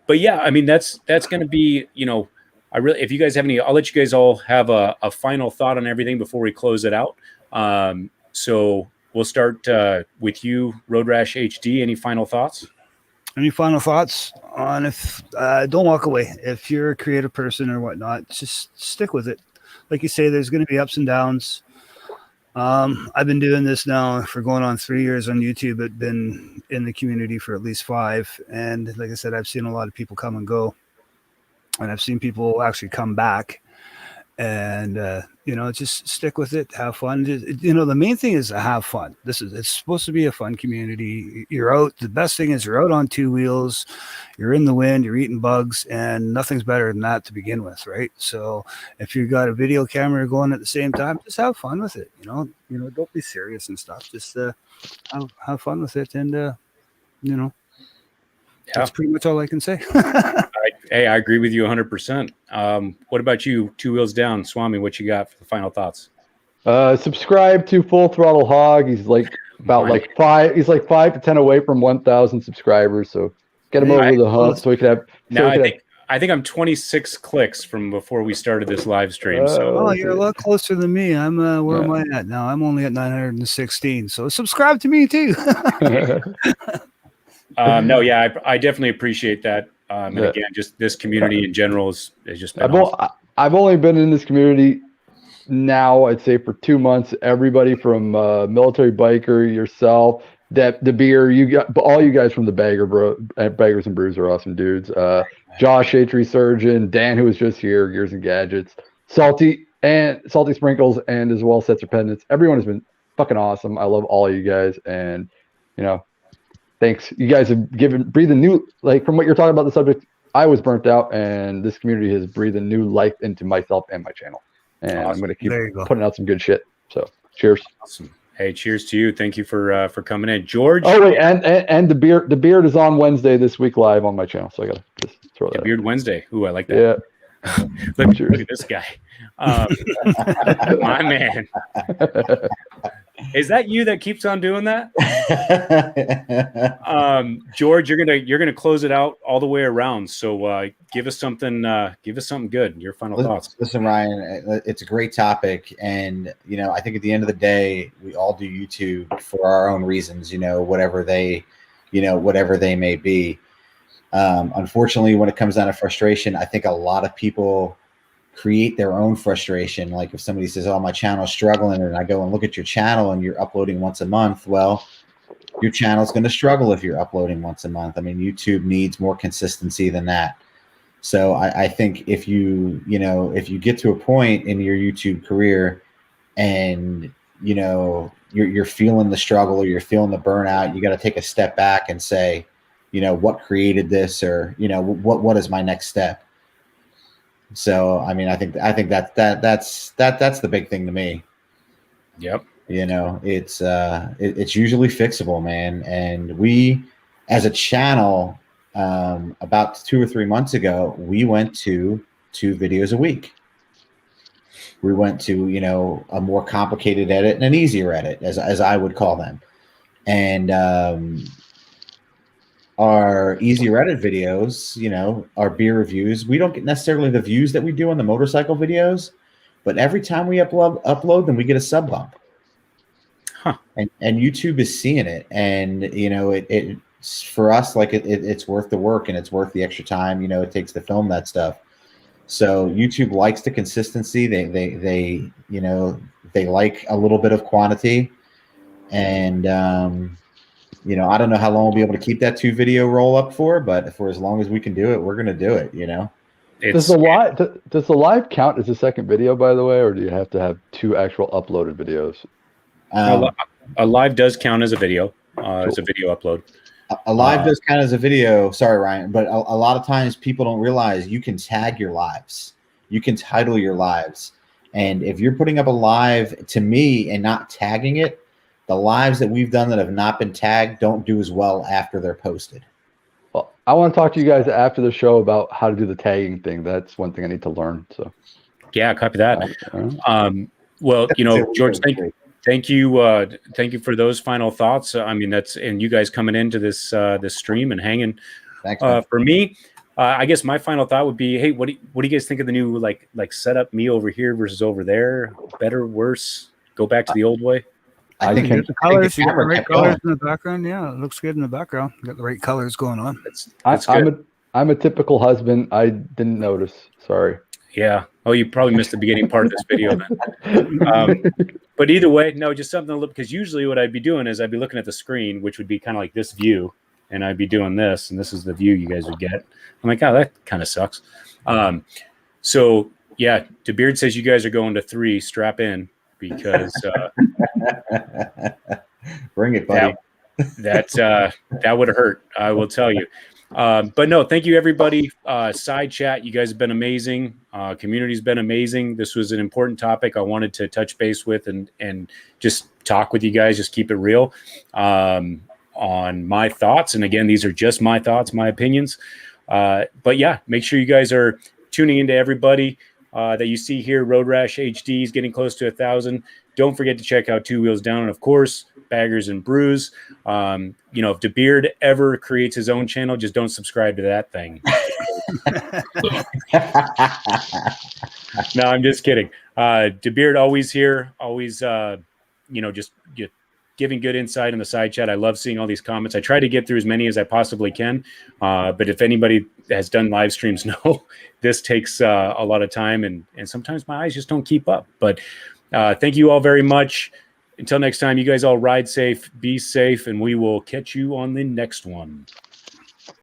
But yeah, I mean, that's going to be, if you guys have any, I'll let you guys all have a final thought on everything before we close it out. So we'll start with you, Road Rash HD. Any final thoughts? Any final thoughts on don't walk away. If you're a creative person or whatnot, just stick with it. Like you say, there's going to be ups and downs. I've been doing this now for going on 3 years on YouTube. I've been in the community for at least 5. And like I said, I've seen a lot of people come and go, and I've seen people actually come back. And, just stick with it, have fun. The main thing is to have fun. It's supposed to be a fun community. You're out. The best thing is you're out on 2 wheels, you're in the wind, you're eating bugs, and nothing's better than that to begin with. Right. So if you've got a video camera going at the same time, just have fun with it. Don't be serious and stuff. Just have fun with it. And, that's pretty much all I can say. I agree with you 100%. What about you, Two Wheels Down? Swami, what you got for the final thoughts? Subscribe to Full Throttle Hog. He's like about 5 to 10 away from 1,000 subscribers. So get him over the hump so we can have. I think I'm 26 clicks from before we started this live stream. So you're a lot closer than me. I'm where am I at now? I'm only at 916. So subscribe to me too. I definitely appreciate that. And again, just this community in general is just been awesome. I've only been in this community now, I'd say, for 2 months. Everybody from Military Biker, yourself, the beer, all you guys from the Baggers and Brews are awesome dudes. Josh, H3 Surgeon, Dan, who was just here, Gears and Gadgets, Salty Sprinkles, and as well Sets or Pendants. Everyone has been fucking awesome. I love all of you guys, and thanks. You guys have breathed a new, from what you're talking about the subject, I was burnt out, and this community has breathed a new life into myself and my channel. And awesome. I'm going to keep putting out some good shit. So cheers. Awesome. Hey, cheers to you. Thank you for coming in, George. Oh wait, and the beard is on Wednesday this week live on my channel. So I got to just throw that. Beard Wednesday. Ooh, I like that. Yeah. look at this guy. My man. Is that you that keeps on doing that? George, you're gonna close it out all the way around. So give us something good. Your final thoughts. Listen, Ryan, it's a great topic, and I think at the end of the day, we all do YouTube for our own reasons. Whatever they may be. Unfortunately, when it comes down to frustration, I think a lot of people create their own frustration. Like if somebody says, "Oh, my channel's struggling," and I go and look at your channel and you're uploading once a month, well, your channel's going to struggle if you're uploading once a month. I mean, YouTube needs more consistency than that. So I think if you get to a point in your YouTube career and you're feeling the struggle or you're feeling the burnout, you got to take a step back and say, what created this, or what is my next step? So, I mean, I think that's the big thing to me. Yep. It's usually fixable, man. And we as a channel, about 2 or 3 months ago, we went to 2 videos a week. We went to, you know, a more complicated edit and an easier edit, as I would call them. And our easier edit videos, you know, our beer reviews, we don't get necessarily the views that we do on the motorcycle videos, but every time we upload them, we get a sub bump. Huh. And YouTube is seeing it, and you know, it's for us, like it's worth the work and it's worth the extra time, you know, it takes to film that stuff. So YouTube likes the consistency. They you know, they like a little bit of quantity, and you know, I don't know how long we'll be able to keep that 2 video roll up for, but for as long as we can do it, we're going to do it, you know. Does the live count as a second video, by the way, or do you have to have 2 actual uploaded videos? A live does count as a video, as a video upload. A live does count as a video. Sorry, Ryan, but a lot of times people don't realize you can tag your lives. You can title your lives. And if you're putting up a live to me and not tagging it, the lives that we've done that have not been tagged don't do as well after they're posted. Well, I want to talk to you guys after the show about how to do the tagging thing. That's one thing I need to learn. So, yeah, copy that. Well, you know, George, thank you for those final thoughts. I mean, and you guys coming into this stream and hanging. Thanks, for me, I guess my final thought would be, hey, what do you guys think of the new like setup? Me over here versus over there, better, worse? Go back to the old way. I think the colors, you got the right colors in the background. Yeah, it looks good in the background. You got the right colors going on. That's good. I'm a typical husband. I didn't notice. Sorry. Yeah. Oh, you probably missed the beginning part of this video then. But either way, no, just something to look, because usually what I'd be doing is I'd be looking at the screen, which would be kind of like this view, and I'd be doing this, and this is the view you guys would get. I'm like, oh, that kind of sucks. So yeah, DeBeard says you guys are going to 3. Strap in, because bring it, buddy. That would hurt, I will tell you. But no, thank you, everybody. Side chat, you guys have been amazing. Community's been amazing. This was an important topic I wanted to touch base with and just talk with you guys, just keep it real on my thoughts. And again, these are just my thoughts, my opinions. But yeah, make sure you guys are tuning into everybody that you see here. Road Rash HD is getting close to 1,000. Don't forget to check out 2 Wheels Down, and of course, Baggers and Brews. You know, if DeBeard ever creates his own channel, just don't subscribe to that thing. No, I'm just kidding. DeBeard always here, always you know, just giving good insight in the side chat. I love seeing all these comments. I try to get through as many as I possibly can. But if anybody has done live streams, know this takes a lot of time, and sometimes my eyes just don't keep up. But thank you all very much. Until next time, you guys all ride safe, be safe, and we will catch you on the next one.